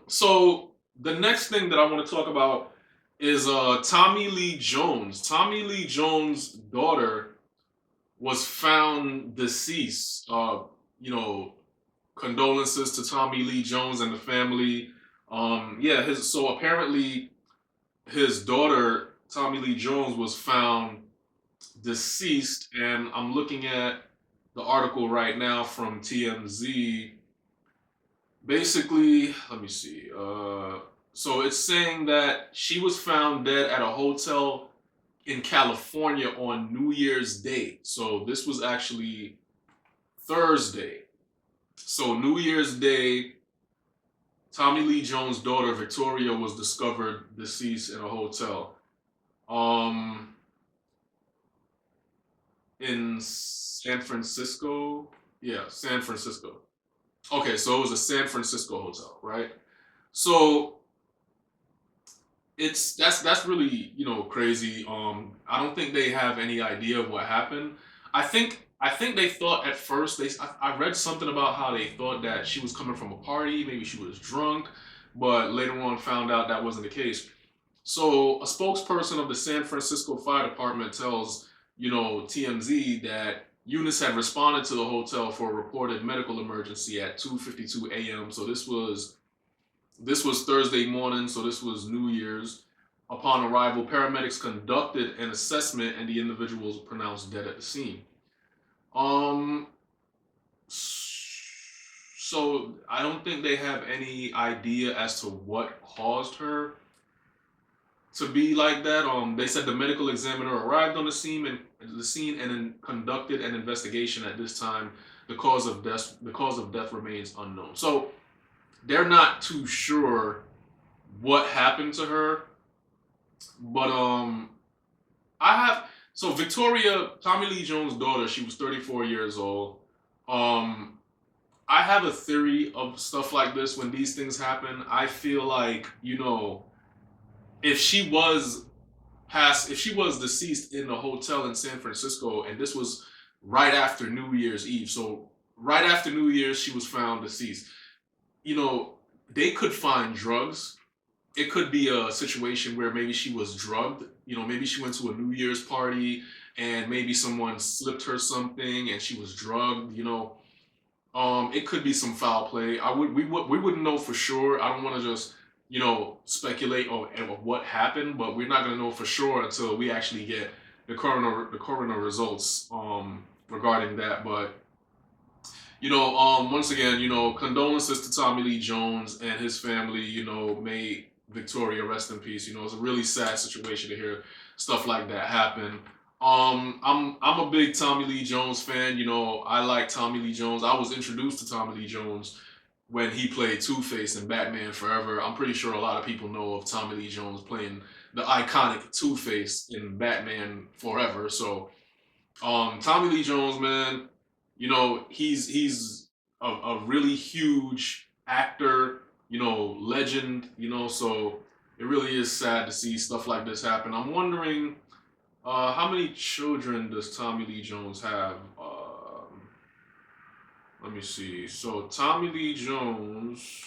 so the next thing that I want to talk about is Tommy Lee Jones. Tommy Lee Jones' daughter was found deceased. Condolences to Tommy Lee Jones and the family. So apparently his daughter, Tommy Lee Jones, was found deceased, and I'm looking at the article right now from TMZ. Basically, let me see. So it's saying that she was found dead at a hotel in California on New Year's Day. So this was actually Thursday. So New Year's Day, Tommy Lee Jones' daughter Victoria was discovered deceased in a hotel. In San Francisco. Yeah, San Francisco. Okay, so it was a San Francisco hotel, right? So that's really crazy. I don't think they have any idea of what happened. I think they thought at first I read something about how they thought that she was coming from a party, maybe she was drunk, but later on found out that wasn't the case. So a spokesperson of the San Francisco Fire Department tells TMZ that units had responded to the hotel for a reported medical emergency at 2:52 a.m. So this was Thursday morning, so this was New Year's. Upon arrival, paramedics conducted an assessment and the individual was pronounced dead at the scene. So I don't think they have any idea as to what caused her to be like that. They said the medical examiner arrived on the scene and then conducted an investigation. At this time, the cause of death remains unknown. So they're not too sure what happened to her. But Victoria, Tommy Lee Jones' daughter, she was 34 years old. I have a theory of stuff like this when these things happen. I feel like, if she was deceased in the hotel in San Francisco, and this was right after New Year's Eve. So right after New Year's, she was found deceased. They could find drugs. It could be a situation where maybe she was drugged. Maybe she went to a New Year's party and maybe someone slipped her something and she was drugged. It could be some foul play. We wouldn't know for sure. I don't want to just speculate on what happened, but we're not going to know for sure until we actually get the coroner results regarding that. But once again, condolences to Tommy Lee Jones and his family. May Victoria rest in peace. It's a really sad situation to hear stuff like that happen. I'm a big Tommy Lee Jones fan. I like Tommy Lee Jones. I was introduced to Tommy Lee Jones when he played Two-Face in Batman Forever. I'm pretty sure a lot of people know of Tommy Lee Jones playing the iconic Two-Face in Batman Forever. So, Tommy Lee Jones, man, you know, he's a really huge actor, you know, legend, you know, so it really is sad to see stuff like this happen. I'm wondering, how many children does Tommy Lee Jones have? Let me see. So Tommy Lee Jones,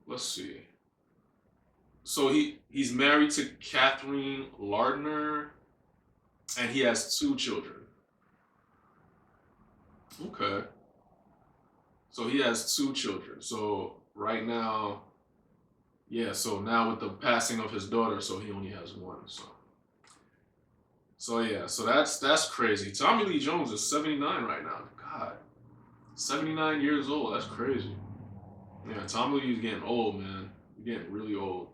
let's see. So he's married to Catherine Lardner, and he has 2 children. Okay. So he has 2 children. So right now, yeah. So now with the passing of his daughter, so he only has 1. So yeah. So that's crazy. Tommy Lee Jones is 79 right now. God, 79 years old. That's crazy. Yeah, Tommy Lee's getting old, man. He's getting really old.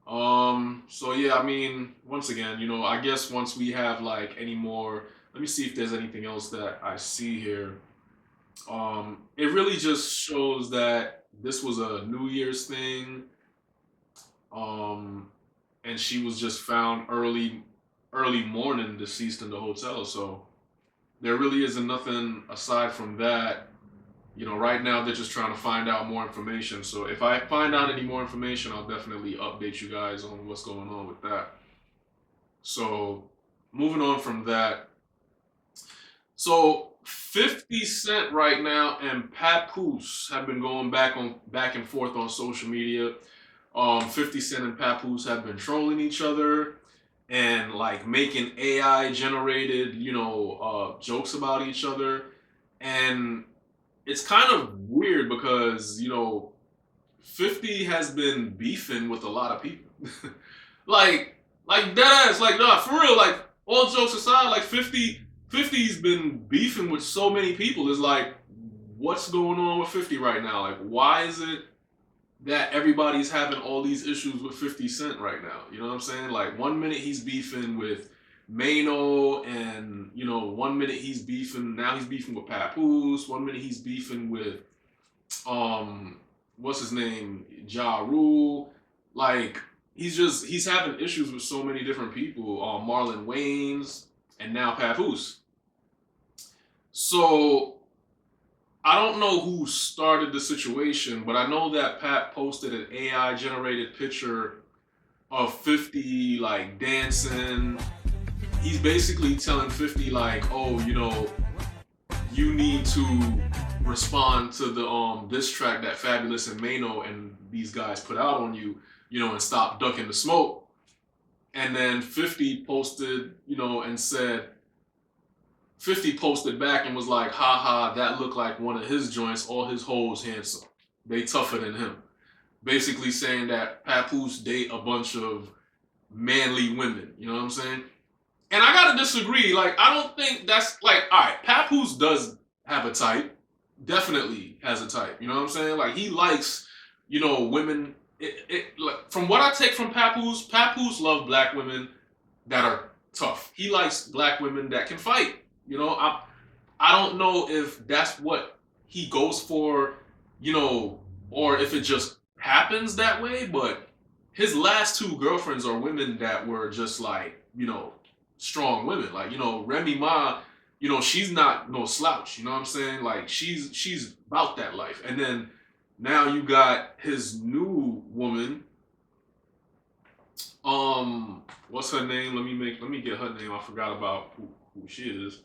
So yeah, I mean, once again, you know, I guess once we have like any more, let me see if there's anything else that I see here. It really just shows that this was a New Year's thing. Um, and she was just found early morning deceased in the hotel. So there really isn't nothing aside from that. You know, right now they're just trying to find out more information. So if I find out any more information, I'll definitely update you guys on what's going on with that. So moving on from that. So 50 Cent right now and Papoose have been going back and forth on social media. 50 Cent and Papoose have been trolling each other and like making AI generated, you know, jokes about each other. And it's kind of weird because, you know, 50 has been beefing with a lot of people. like dead ass, like nah, for real, like all jokes aside, like 50's been beefing with so many people. It's like, what's going on with 50 right now? Like, why is it that everybody's having all these issues with 50 Cent right now? You know what I'm saying? Like, one minute he's beefing with Mano, and you know, one minute he's beefing, now he's beefing with Papoose, one minute he's beefing with what's his name, Ja Rule. Like, he's having issues with so many different people, Marlon Wayans, and now Papoose. So I don't know who started the situation, but I know that Pat posted an AI generated picture of 50 like dancing. He's basically telling 50 like, oh, you know, you need to respond to the diss track that Fabulous and Mano and these guys put out on you, you know, and stop ducking the smoke. And then 50 posted, you know, and said, 50 posted back and was like, haha, that looked like one of his joints, all his hoes handsome. They tougher than him. Basically saying that Papoose date a bunch of manly women, you know what I'm saying? And I gotta disagree. Like, I don't think that's like, all right, Papoose does have a type, definitely has a type. You know what I'm saying? Like, he likes, you know, women. Like, from what I take from Papoose, Papoose loves black women that are tough. He likes black women that can fight. You know, I don't know if that's what he goes for, you know, or if it just happens that way. But his last 2 girlfriends are women that were just like, you know, strong women. Like, you know, Remy Ma, you know, she's not no slouch. You know what I'm saying? Like, she's about that life. And then now you got his new woman. What's her name? Let me get her name. I forgot about who she is.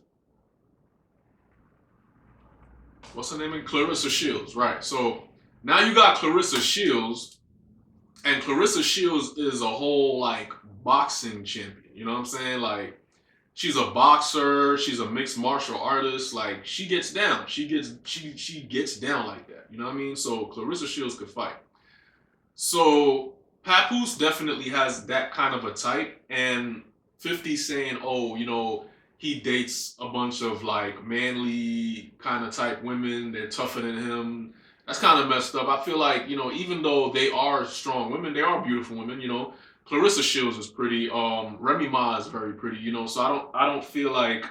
What's her name? Clarissa Shields, right? So now you got Clarissa Shields, and Clarissa Shields is a whole like boxing champion. You know what I'm saying? Like, she's a boxer, she's a mixed martial artist. Like, she gets down. She gets down like that. You know what I mean? So Clarissa Shields could fight. So Papoose definitely has that kind of a type, and 50 saying, oh, you know, he dates a bunch of like manly kind of type women, they're tougher than him. That's kind of messed up. I feel like, you know, even though they are strong women, they are beautiful women, you know. Clarissa Shields is pretty. Remy Ma is very pretty, you know. So I don't feel like,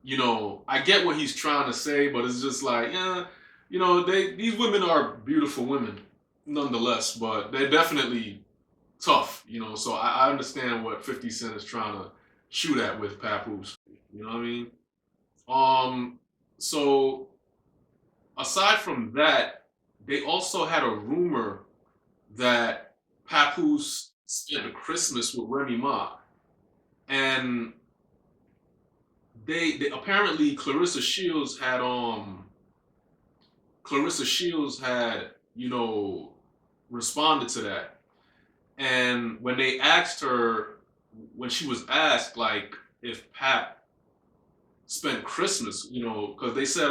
you know, I get what he's trying to say, but it's just like, yeah, you know, these women are beautiful women, nonetheless, but they're definitely tough, you know. So I understand what 50 Cent is trying to shoot at with Papoose. You know what I mean? So aside from that, they also had a rumor that Papoose spent a Christmas with Remy Ma, and they apparently Clarissa Shields had responded to that, and when she was asked like if Pap spent Christmas, because they said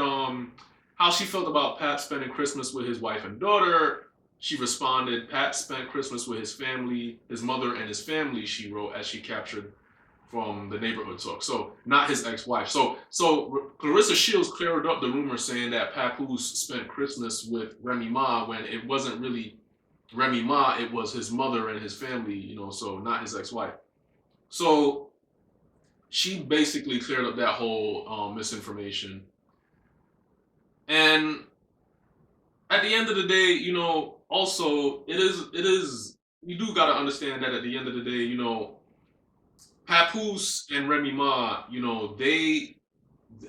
how she felt about Pap spending Christmas with his wife and daughter. She responded, Pap spent Christmas with his family, his mother and his family, she wrote as she captured from the neighborhood talk. So not his ex-wife. So Clarissa Shields cleared up the rumor saying that Papoose spent Christmas with Remy Ma when it wasn't really Remy Ma, it was his mother and his family, so not his ex-wife. So she basically cleared up that whole misinformation. And at the end of the day, also it is you do gotta understand that at the end of the day, Papoose and Remy Ma, I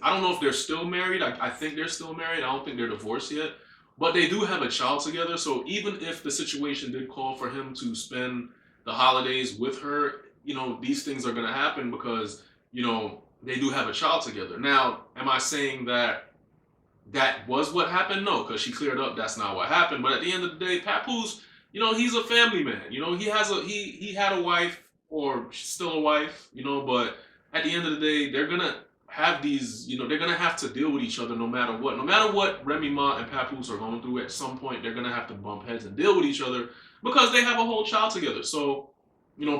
don't know if they're still married. I think they're still married. I don't think they're divorced yet. But they do have a child together. So even if the situation did call for him to spend the holidays with her, these things are going to happen because, they do have a child together. Now, am I saying that was what happened? No, because she cleared up that's not what happened. But at the end of the day, Papoose, he's a family man. He had a wife or still a wife, but at the end of the day, they're gonna have these, they're gonna have to deal with each other no matter what. No matter what Remy Ma and Papoose are going through, at some point they're gonna have to bump heads and deal with each other because they have a whole child together. So,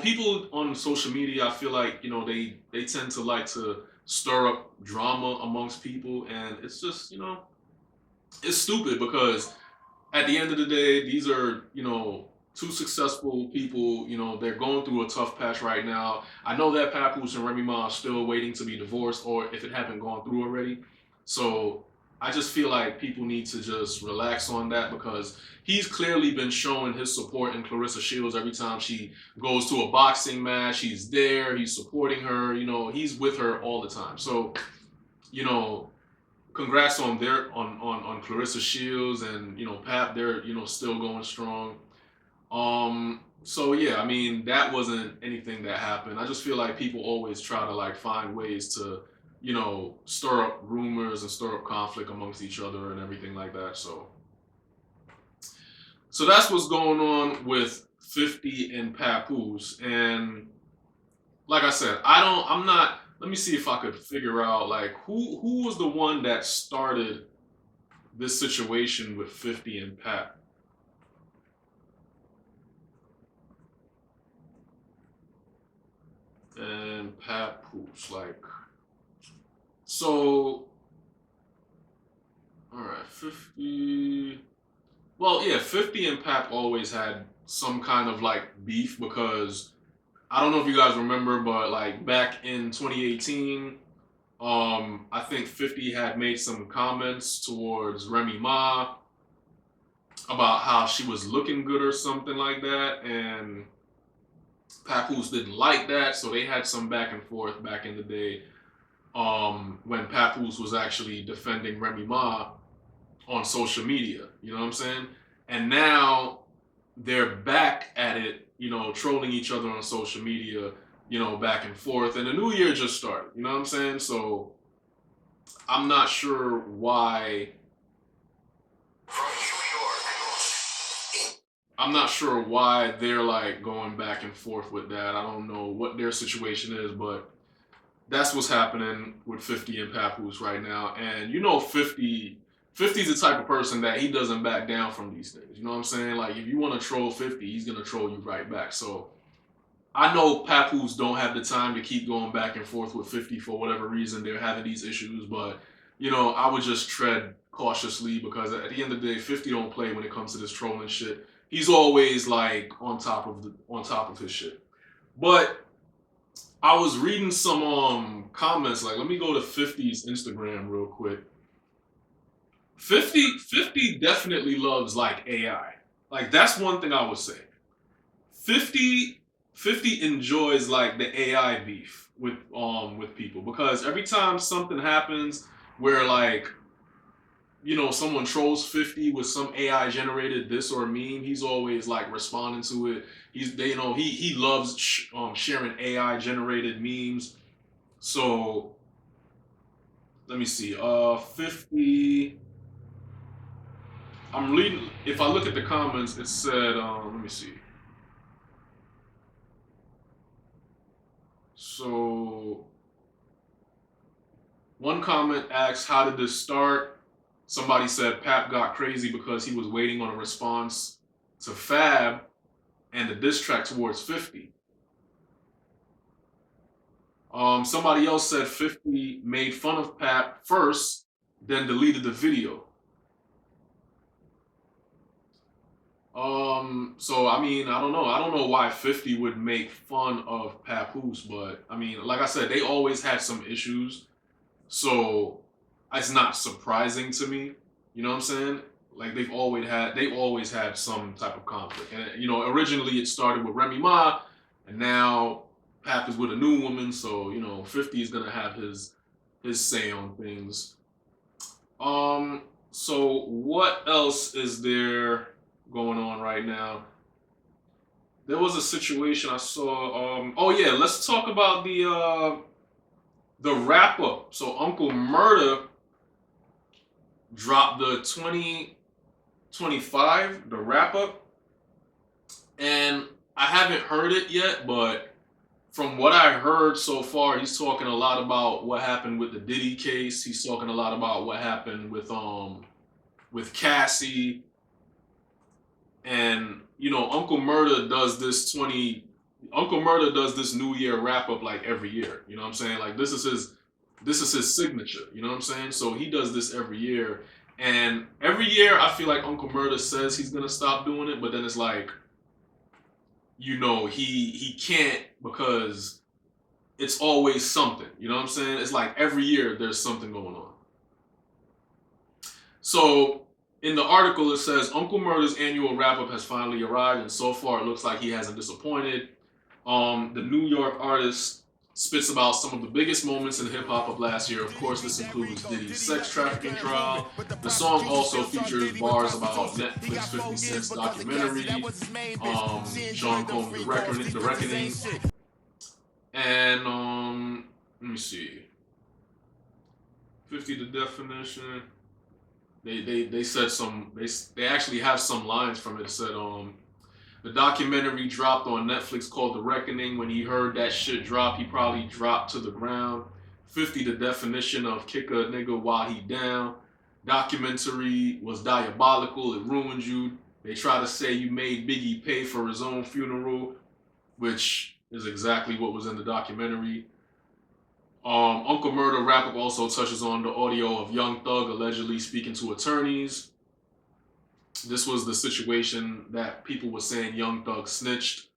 people on social media, I feel like, they tend to like to stir up drama amongst people, and it's just, it's stupid because at the end of the day, these are, two successful people. They're going through a tough patch right now. I know that Papoose and Remy Ma are still waiting to be divorced, or if it haven't gone through already. So I just feel like people need to just relax on that because he's clearly been showing his support in Clarissa Shields every time she goes to a boxing match. He's there, he's supporting her, he's with her all the time. So, congrats on Clarissa Shields and Pap. They're still going strong. So yeah, I mean that wasn't anything that happened. I just feel like people always try to like find ways to stir up rumors and stir up conflict amongst each other and everything like that. So that's what's going on with 50 and Papoose. And like I said, I'm not. Let me see if I could figure out like who was the one that started this situation with 50 and Pap. And Papoose, like, so, all right, 50. Well, yeah, 50 and Pap always had some kind of like beef because I don't know if you guys remember, but like back in 2018, I think 50 had made some comments towards Remy Ma about how she was looking good or something like that, and Papoose didn't like that, so they had some back and forth back in the day when Papoose was actually defending Remy Ma on social media. You know what I'm saying? And now they're back at it, trolling each other on social media, back and forth. And the new year just started. You know what I'm saying? So I'm not sure why. I'm not sure why they're like going back and forth with that. I don't know what their situation is, but that's what's happening with 50 and Papoose right now. And 50's the type of person that he doesn't back down from these things. You know what I'm saying? Like if you want to troll 50, he's gonna troll you right back. So I know Papoose don't have the time to keep going back and forth with 50 for whatever reason they're having these issues, but I would just tread cautiously because at the end of the day, 50 don't play when it comes to this trolling shit. He's always like on top of his shit. But I was reading some comments. Like, let me go to 50's Instagram real quick. 50 definitely loves like AI. Like that's one thing I would say. 50 50 enjoys like the AI beef with people, because every time something happens where like, you know, someone trolls 50 with some AI generated this or meme, he's always like responding to it. You know, he loves sharing AI generated memes. So let me see. 50. I'm reading. If I look at the comments, it said. Let me see. So one comment asks, "How did this start?" Somebody said Pap got crazy because he was waiting on a response to Fab and the diss track towards 50. Somebody else said 50 made fun of Pap first, then deleted the video. So I mean, I don't know. I don't know why 50 would make fun of Papoose, but I mean, like I said, they always had some issues, so it's not surprising to me. You know what I'm saying? Like they've always had some type of conflict, and you know, originally it started with Remy Ma, and now Pap is with a new woman, so you know, 50 is gonna have his say on things. Um, so what else is there going on right now? There was a situation I saw. Oh yeah, let's talk about the wrap up. So Uncle Murda dropped the 2025, the wrap up, and I haven't heard it yet, but from what I heard so far, he's talking a lot about what happened with the Diddy case. He's talking a lot about what happened with Cassie. And you know, Uncle Murda does this New Year wrap up like every year. You know what I'm saying? Like this is his signature. You know what I'm saying? So he does this every year, and every year I feel like Uncle Murda says he's gonna stop doing it, but then it's like, you know, he can't, because it's always something. You know what I'm saying? It's like every year there's something going on. So in the article, it says Uncle Murda's annual wrap up has finally arrived, and so far it looks like he hasn't disappointed. The New York artist spits about some of the biggest moments in hip hop of last year. Of course, this includes Diddy's sex trafficking trial. The song also features bars about Netflix 50 Cent's documentary, Sean Combs' The Reckoning, and let me see, 50 the definition. They said they actually have some lines from it. It said the documentary dropped on Netflix called The Reckoning. When he heard that shit drop, he probably dropped to the ground. 50 the definition of kick a nigga while he down. Documentary was diabolical. It ruined you. They try to say you made Biggie pay for his own funeral, which is exactly what was in the documentary. Uncle Murda wrap up also touches on the audio of Young Thug allegedly speaking to attorneys. This was the situation that people were saying Young Thug snitched.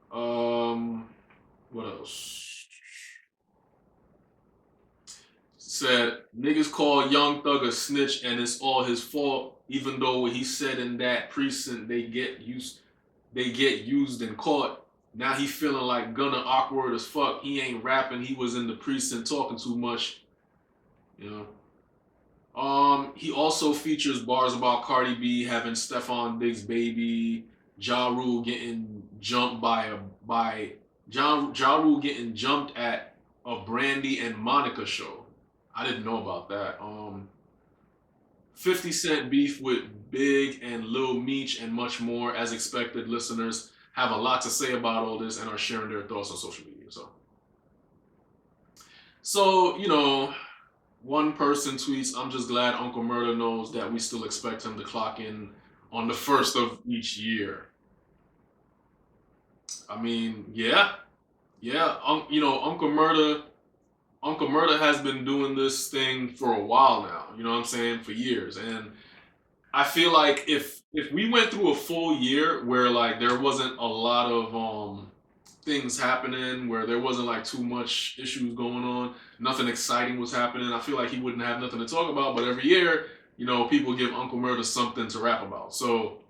What else? Said niggas call Young Thug a snitch and it's all his fault, even though what he said in that precinct they get used and caught. Now he feeling like Gunna awkward as fuck. He ain't rapping. He was in the precinct talking too much. You know. He also features bars about Cardi B having Stefon Diggs' baby, Ja Rule getting jumped Ja Rule getting jumped at a Brandy and Monica show. I didn't know about that. 50 Cent beef with Big and Lil Meech and much more. As expected, listeners have a lot to say about all this and are sharing their thoughts on social media. So you know, one person tweets, "I'm just glad Uncle Murda knows that we still expect him to clock in on the first of each year." I mean, yeah. You know, Uncle Murda has been doing this thing for a while now. You know what I'm saying? For years, and I feel like if we went through a full year where like there wasn't a lot of things happening, where there wasn't like too much issues going on, nothing exciting was happening, I feel like he wouldn't have nothing to talk about. But every year, you know, people give Uncle Murda something to rap about. So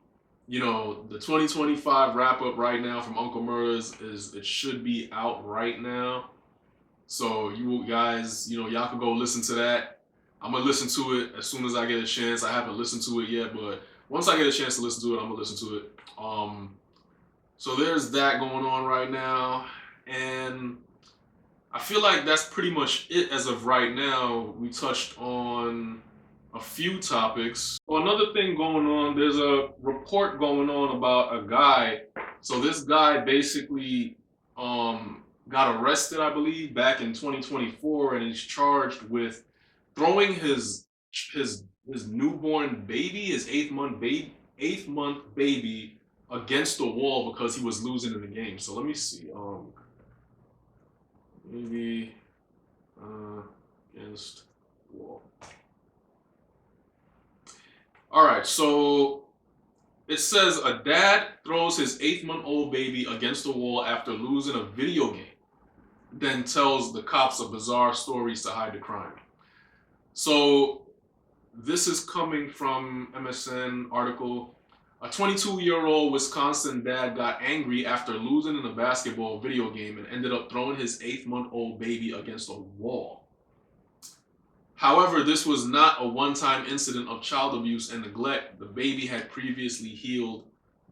the 2025 wrap up right now from Uncle Murda's is it should be out right now. So you guys, y'all can go listen to that. I'm gonna listen to it as soon as I get a chance. I haven't listened to it yet, but once I get a chance to listen to it, I'm gonna listen to it. So there's that going on right now, and I feel like that's pretty much it as of right now. We touched on a few topics. Well, another thing going on, there's a report going on about a guy. So this guy basically got arrested, I believe, back in 2024, and he's charged with throwing his newborn baby, his eighth month baby, against the wall because he was losing in the game. So let me see. Maybe against wall. All right, so it says a dad throws his 8-month-old baby against the wall after losing a video game, then tells the cops a bizarre stories to hide the crime. So this is coming from MSN article. A 22-year-old Wisconsin dad got angry after losing in a basketball video game and ended up throwing his 8-month-old baby against a wall. However, this was not a one-time incident of child abuse and neglect. The baby had previously healed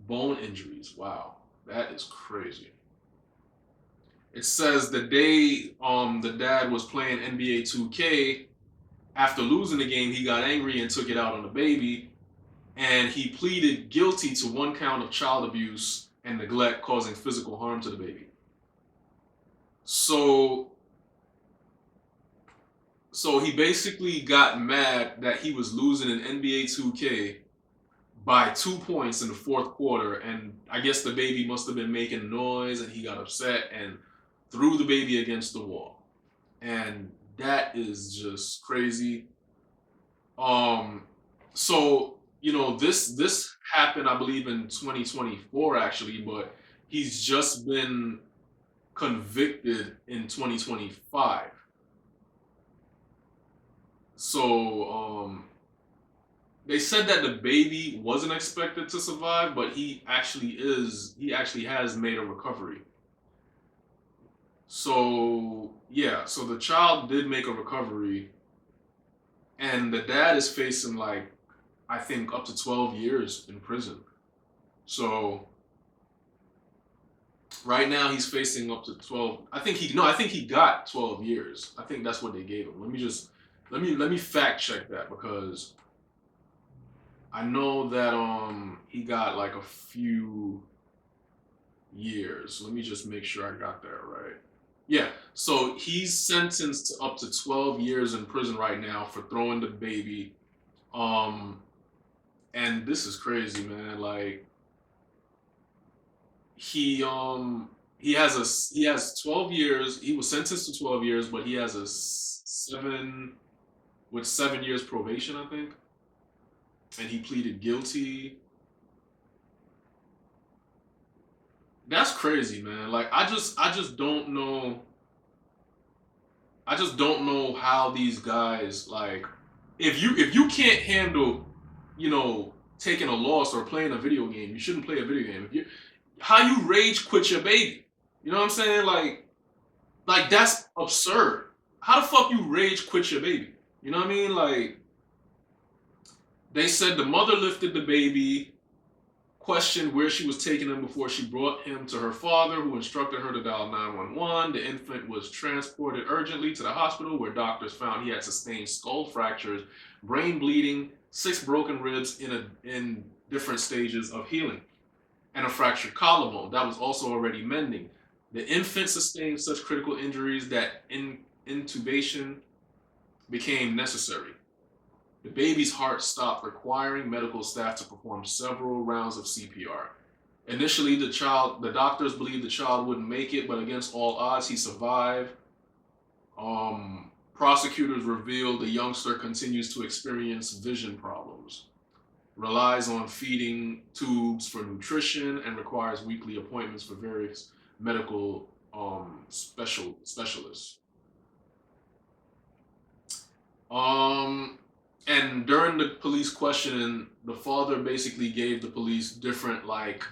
bone injuries. Wow, that is crazy. It says the day the dad was playing NBA 2K, after losing the game, he got angry and took it out on the baby. And he pleaded guilty to 1 count of child abuse and neglect causing physical harm to the baby. So he basically got mad that he was losing in NBA 2K by 2 points in the 4th quarter, and I guess the baby must have been making noise, and he got upset and threw the baby against the wall. And that is just crazy. So this happened, I believe, in 2024 actually, but he's just been convicted in 2025. So they said that the baby wasn't expected to survive, but he actually has made a recovery. So yeah, so the child did make a recovery, and the dad is facing I think up to 12 years in prison. So right now he's facing up to 12. I think he got 12 years. I think that's what they gave him. Let me fact check that, because I know that he got a few years. Let me just make sure I got that right. Yeah, so he's sentenced to up to 12 years in prison right now for throwing the baby. And this is crazy, man. He has 12 years. He was sentenced to 12 years, but he has a 7 years probation, I think. And he pleaded guilty. That's crazy, man. I just don't know. I just don't know how these guys if you can't handle, taking a loss or playing a video game, you shouldn't play a video game. How you rage quit your baby? You know what I'm saying? Like that's absurd. How the fuck you rage quit your baby? You know what I mean? They said the mother lifted the baby, questioned where she was taking him before she brought him to her father, who instructed her to dial 911. The infant was transported urgently to the hospital, where doctors found he had sustained skull fractures, brain bleeding, 6 broken ribs in different stages of healing, and a fractured collarbone that was also already mending. The infant sustained such critical injuries that intubation became necessary. The baby's heart stopped, requiring medical staff to perform several rounds of CPR. Initially, the doctors believed the child wouldn't make it, but against all odds, he survived. Prosecutors revealed the youngster continues to experience vision problems, relies on feeding tubes for nutrition, and requires weekly appointments for various medical specialists. And during the police questioning, the father basically gave the police different like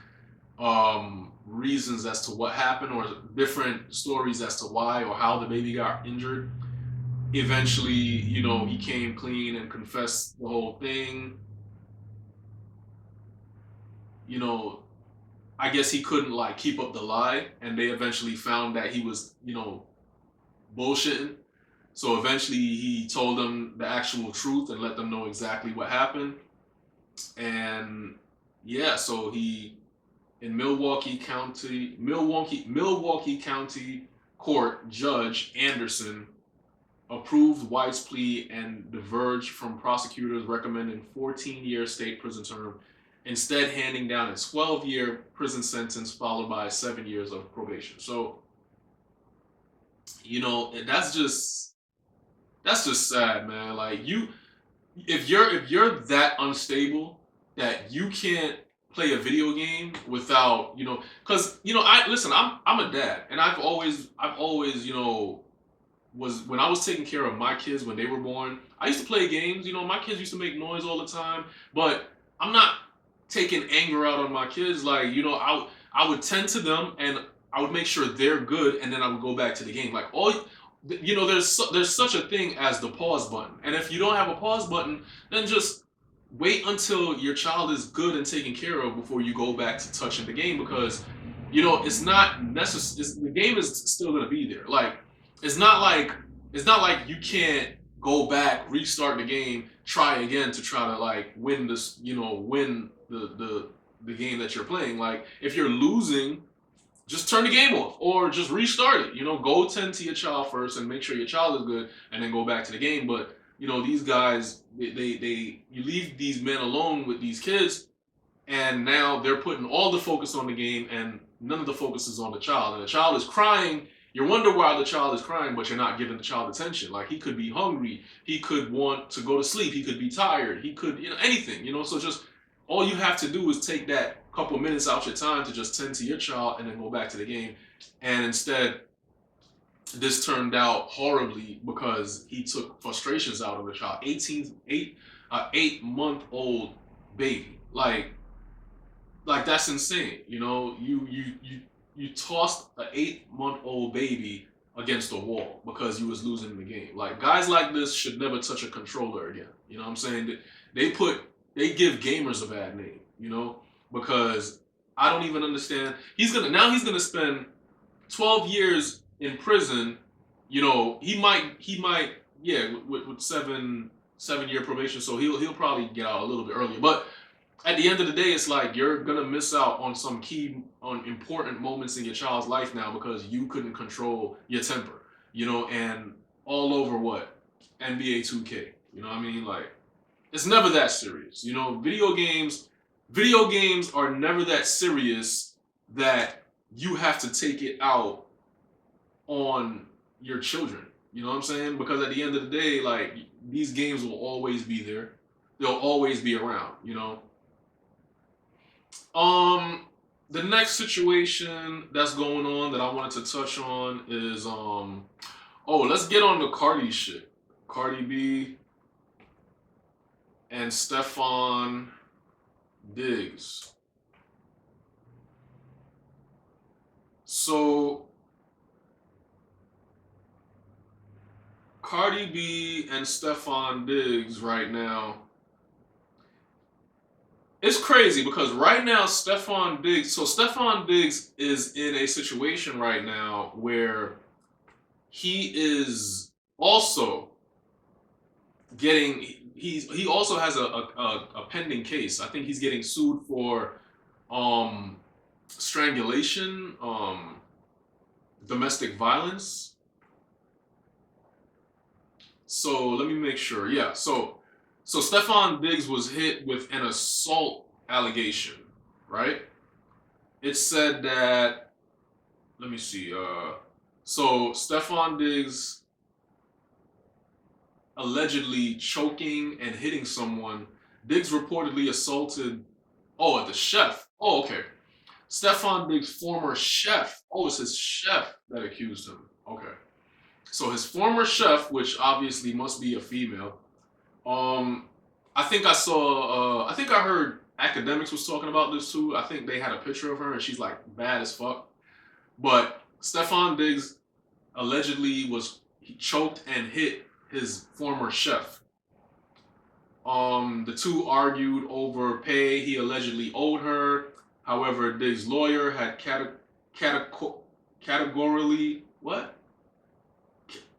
reasons as to what happened, or different stories as to why or how the baby got injured. Eventually, he came clean and confessed the whole thing. You know, I guess he couldn't like keep up the lie, and they eventually found that he was, bullshitting. So eventually he told them the actual truth and let them know exactly what happened. And yeah, so he in Milwaukee County Court, Judge Anderson approved White's plea and diverged from prosecutors recommending 14-year state prison term, instead handing down a 12-year prison sentence followed by 7 years of probation. So, that's just sad, man. Like if you're that unstable that you can't play a video game without, because I'm a dad, and I've always was when I was taking care of my kids when they were born, I used to play games. My kids used to make noise all the time, but I'm not taking anger out on my kids. Like, I would tend to them and I would make sure they're good, and then I would go back to the game. Like there's such a thing as the pause button, and if you don't have a pause button, then just wait until your child is good and taken care of before you go back to touching the game, because it's not necessary. The game is still gonna be there. Like it's not like you can't go back, restart the game, try again to try to like win this, win the game that you're playing. Like if you're losing, just turn the game off or just restart it. Go tend to your child first and make sure your child is good, and then go back to the game. But these guys, they you leave these men alone with these kids, and now they're putting all the focus on the game, and none of the focus is on the child. And the child is crying. You wonder why the child is crying, but you're not giving the child attention. Like he could be hungry, he could want to go to sleep, he could be tired, he could, anything. So just all you have to do is take that couple minutes out your time to just tend to your child and then go back to the game. And instead, this turned out horribly because he took frustrations out of the child. 8-month-old baby. Like that's insane. You tossed an 8-month-old baby against a wall because you was losing the game. Like guys like this should never touch a controller again. You know what I'm saying? They give gamers a bad name, because I don't even understand. He's gonna spend 12 years in prison. He might with 7-year probation, so he'll probably get out a little bit earlier. But at the end of the day, it's like you're gonna miss out on some on important moments in your child's life now because you couldn't control your temper, and all over what? NBA 2K. You know what I mean? Like it's never that serious. Video games are never that serious that you have to take it out on your children. You know what I'm saying? Because at the end of the day, like these games will always be there. They'll always be around, The next situation that's going on that I wanted to touch on is let's get on the Cardi shit. Cardi B and Stefon Diggs. So Cardi B and Stefon Diggs right now, it's crazy because right now Stefon Diggs is in a situation right now where he is also getting, he also has a pending case. I think he's getting sued for strangulation, domestic violence. So let me make sure. Yeah, so Stefon Diggs was hit with an assault allegation, right? It said that, let me see. So Stefon Diggs allegedly choking and hitting someone. Diggs reportedly assaulted, the chef. Oh, okay. Stefon Diggs' former chef. Oh, it's his chef that accused him. Okay. So his former chef, which obviously must be a female, I think I saw. I think I heard academics was talking about this too. I think they had a picture of her and she's like bad as fuck. But Stefon Diggs allegedly he choked and hit his former chef. The two argued over pay he allegedly owed her. However, Diggs' lawyer had categorically what?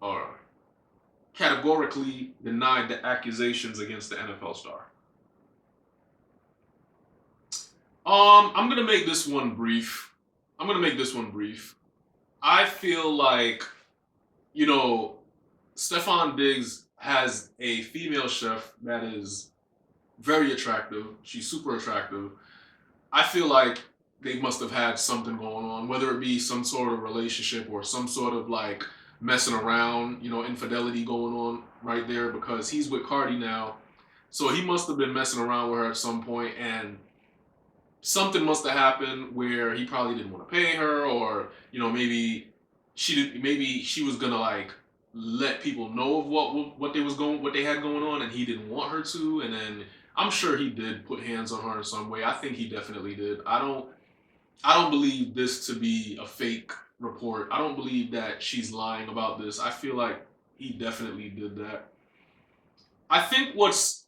Or categorically denied the accusations against the NFL star. I'm gonna make this one brief. I feel like, Stefon Diggs has a female chef that is very attractive. She's super attractive. I feel like they must have had something going on, whether it be some sort of relationship or some sort of like messing around, infidelity going on right there, because he's with Cardi now. So he must have been messing around with her at some point, and something must have happened where he probably didn't want to pay her, or maybe she was gonna like let people know of what they had going on, and he didn't want her to, and then I'm sure he did put hands on her in some way. I think he definitely did. I don't believe this to be a fake report. I don't believe that she's lying about this. I feel like he definitely did that. I think this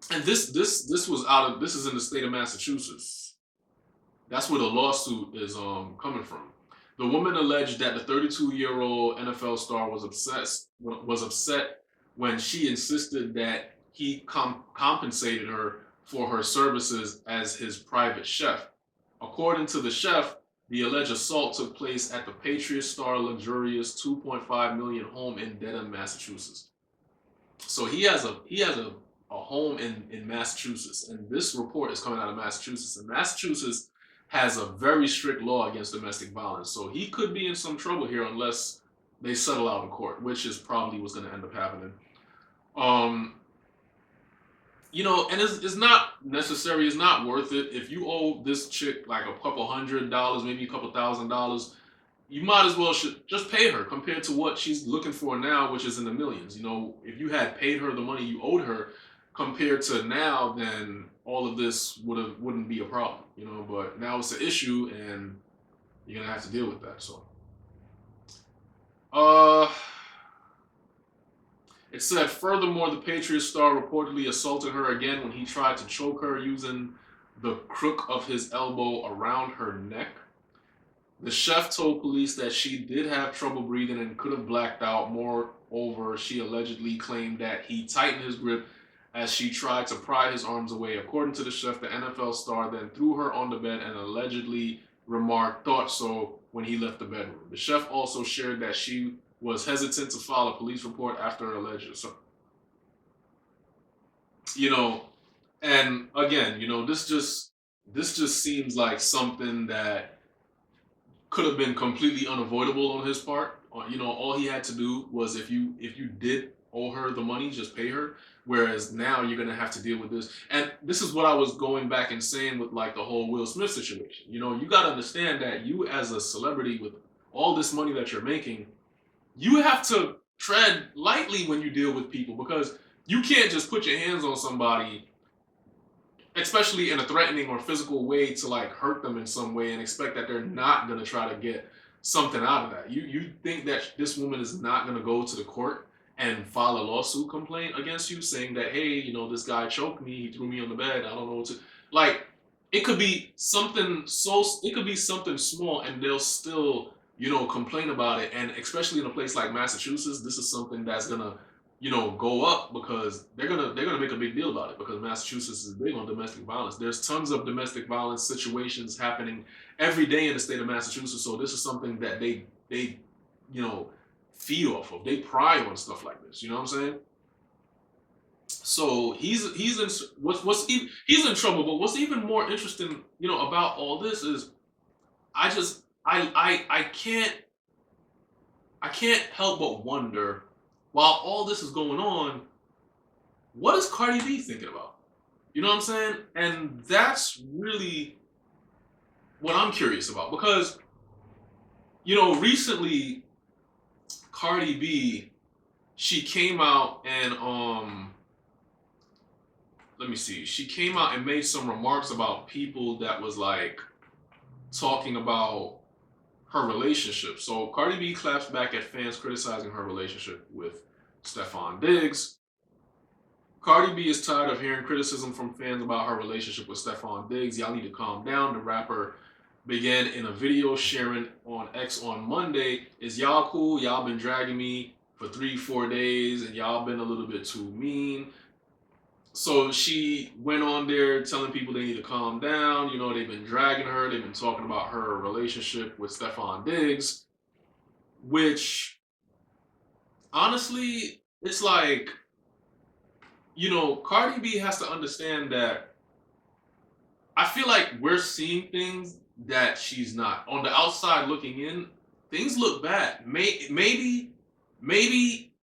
is in the state of Massachusetts. That's where the lawsuit is coming from. The woman alleged that the 32-year-old NFL star was upset when she insisted that he compensated her for her services as his private chef. According to the chef, the alleged assault took place at the Patriot Star luxurious $2.5 million home in Dedham, Massachusetts. So he has a home in Massachusetts, and this report is coming out of Massachusetts. And Massachusetts has a very strict law against domestic violence, so he could be in some trouble here unless they settle out in court, which is probably what's going to end up happening. And it's not necessary. It's not worth it. If you owe this chick like a couple $100, maybe a couple $1,000, you might as well should just pay her compared to what she's looking for now, which is in the millions. If you had paid her the money you owed her compared to now, then all of this wouldn't be a problem. But now it's an issue, and you're gonna have to deal with that. So, it said, furthermore, the Patriot star reportedly assaulted her again when he tried to choke her using the crook of his elbow around her neck. The chef told police that she did have trouble breathing and could have blacked out. Moreover, she allegedly claimed that he tightened his grip as she tried to pry his arms away. According to the chef, the NFL star then threw her on the bed and allegedly remarked, "Thought so," when he left the bedroom. The chef also shared that she was hesitant to file a police report after her alleged assault. And again, this just seems like something that could have been completely unavoidable on his part. All he had to do was, if you did owe her the money, just pay her. Whereas now you're gonna have to deal with this. And this is what I was going back and saying with like the whole Will Smith situation. You gotta understand that you, as a celebrity with all this money that you're making, you have to tread lightly when you deal with people, because you can't just put your hands on somebody, especially in a threatening or physical way, to like hurt them in some way and expect that they're not going to try to get something out of that. You think that this woman is not going to go to the court and file a lawsuit complaint against you saying that, hey, this guy choked me, he threw me on the bed, I don't know what to, like, it could be something small and they'll still, complain about it. And especially in a place like Massachusetts, this is something that's gonna, go up, because they're gonna make a big deal about it, because Massachusetts is big on domestic violence. There's tons of domestic violence situations happening every day in the state of Massachusetts. So this is something that they feed off of. They pry on stuff like this. You know what I'm saying? So he's in trouble. But what's even more interesting, about all this is, I can't help but wonder, while all this is going on, what is Cardi B thinking about? You know what I'm saying? And that's really what I'm curious about, because, recently Cardi B she came out and let me see. She came out and made some remarks about people that was like talking about her relationship. So Cardi B claps back at fans criticizing her relationship with Stefon Diggs. Cardi B is tired of hearing criticism from fans about her relationship with Stefon Diggs. Y'all need to calm down. The rapper began in a video sharing on X on Monday. Is y'all cool? Y'all been dragging me for 3-4 days and y'all been a little bit too mean. So she went on there telling people they need to calm down. You know, they've been dragging her. They've been talking about her relationship with Stefon Diggs, which honestly, it's like, you know, Cardi B has to understand that I feel like we're seeing things that she's not. On the outside looking in, things look bad. Maybe,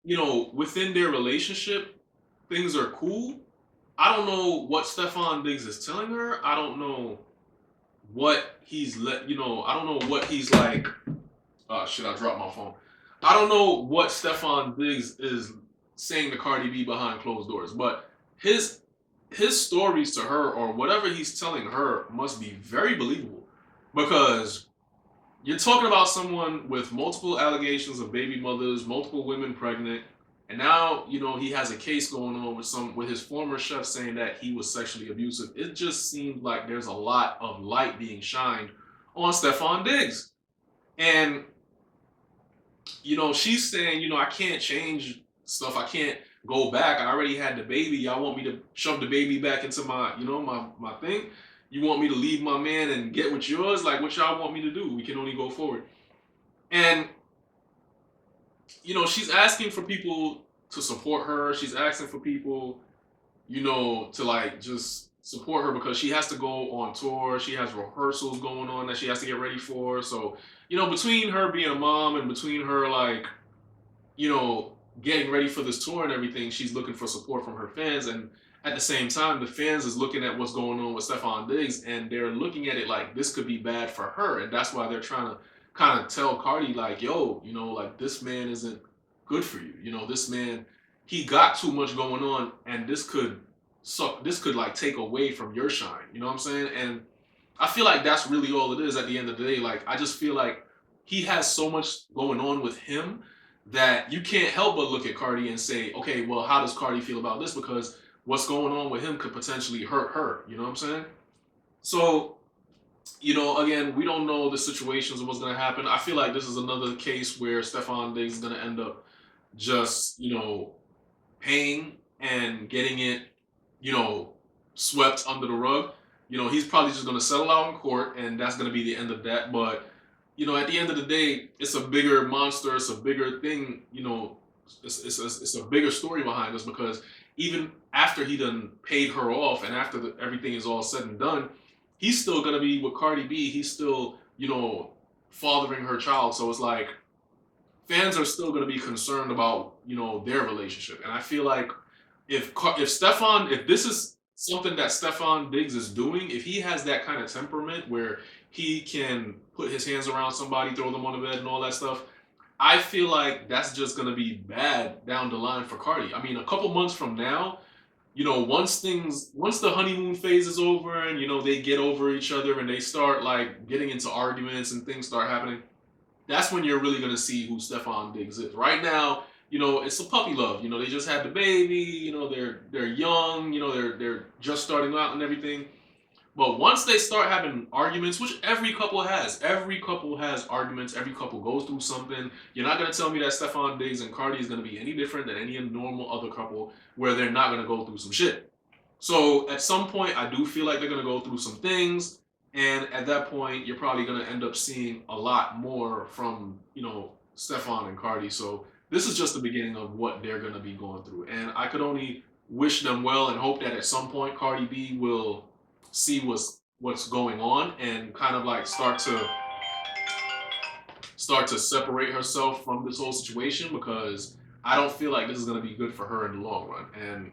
you know, within their relationship, things are cool. I don't know what Stefon Diggs is telling her. I don't know what he's I don't know what he's like. Shit, I dropped my phone. I don't know what Stefon Diggs is saying to Cardi B behind closed doors, but his stories to her or whatever he's telling her must be very believable, because you're talking about someone with multiple allegations of baby mothers, multiple women pregnant, and now, you know, he has a case going on with his former chef saying that he was sexually abusive. It just seems like there's a lot of light being shined on Stefon Diggs. And, you know, she's saying, you know, I can't change stuff. I can't go back. I already had the baby. Y'all want me to shove the baby back into my, you know, my thing? You want me to leave my man and get with yours? Like, what y'all want me to do? We can only go forward. And, you know, she's asking for people to support her. She's asking for people, you know, to like just support her because she has to go on tour. She has rehearsals going on that she has to get ready for. So, you know, between her being a mom and between her like, you know, getting ready for this tour and everything, she's looking for support from her fans. And at the same time, the fans is looking at what's going on with Stefon Diggs, and they're looking at it like this could be bad for her. And that's why they're trying to kind of tell Cardi like, yo, you know, like this man isn't good for you. You know, this man, he got too much going on, and this could suck. This could like take away from your shine. You know what I'm saying? And I feel like that's really all it is at the end of the day. Like, I just feel like he has so much going on with him that you can't help but look at Cardi and say, okay, well, how does Cardi feel about this? Because what's going on with him could potentially hurt her. You know what I'm saying? So, you know, again, we don't know the situations and what's going to happen. I feel like this is another case where Stefon Diggs is going to end up just, you know, paying and getting it, you know, swept under the rug. You know, he's probably just going to settle out in court, and that's going to be the end of that. But, you know, at the end of the day, it's a bigger monster. It's a bigger thing. You know, it's a bigger story behind this, because even after he done paid her off and after everything is all said and done, he's still going to be with Cardi B. He's still, you know, fathering her child. So it's like fans are still going to be concerned about, you know, their relationship. And I feel like if this is something that Stefon Diggs is doing, if he has that kind of temperament where he can put his hands around somebody, throw them on the bed and all that stuff, I feel like that's just going to be bad down the line for Cardi. I mean, a couple months from now, you know, once the honeymoon phase is over and, you know, they get over each other and they start like getting into arguments and things start happening, that's when you're really going to see who Stefon Diggs is. Right now, you know, it's a puppy love. You know, they just had the baby. You know, they're young. You know, they're just starting out and everything. But once they start having arguments, which every couple has arguments. Every couple goes through something. You're not gonna tell me that Stefon Diggs and Cardi is gonna be any different than any normal other couple where they're not gonna go through some shit. So at some point, I do feel like they're gonna go through some things, and at that point, you're probably gonna end up seeing a lot more from, you know, Stefon and Cardi. So this is just the beginning of what they're going to be going through. And I could only wish them well and hope that at some point Cardi B will see what's going on and kind of like start to separate herself from this whole situation, because I don't feel like this is going to be good for her in the long run. And,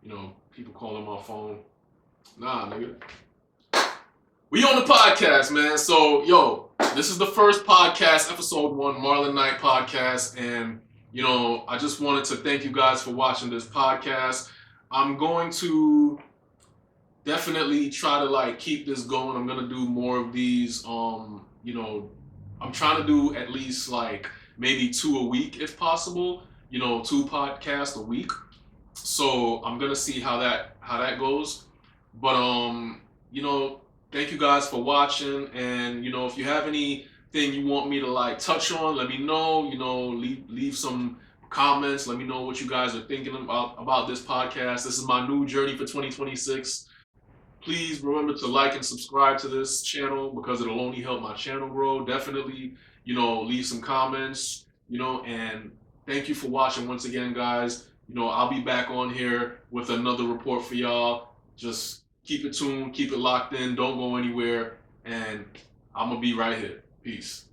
you know, people calling my phone. Nah, nigga. We on the podcast, man. So, yo, this is the first podcast, episode 1, Marlon Night podcast. And I just wanted to thank you guys for watching this podcast. I'm going to definitely try to like keep this going. I'm gonna do more of these. I'm trying to do at least like maybe 2 a week if possible. 2 podcasts a week. So I'm gonna see how that goes. But thank you guys for watching. And if you have anything you want me to like touch on, let me know. Leave some comments. Let me know what you guys are thinking about this podcast. This is my new journey for 2026. Please remember to like and subscribe to this channel because it'll only help my channel grow. Definitely, leave some comments, and thank you for watching once again, guys. I'll be back on here with another report for y'all. Just keep it tuned, keep it locked in, don't go anywhere, and I'm gonna be right here. Peace.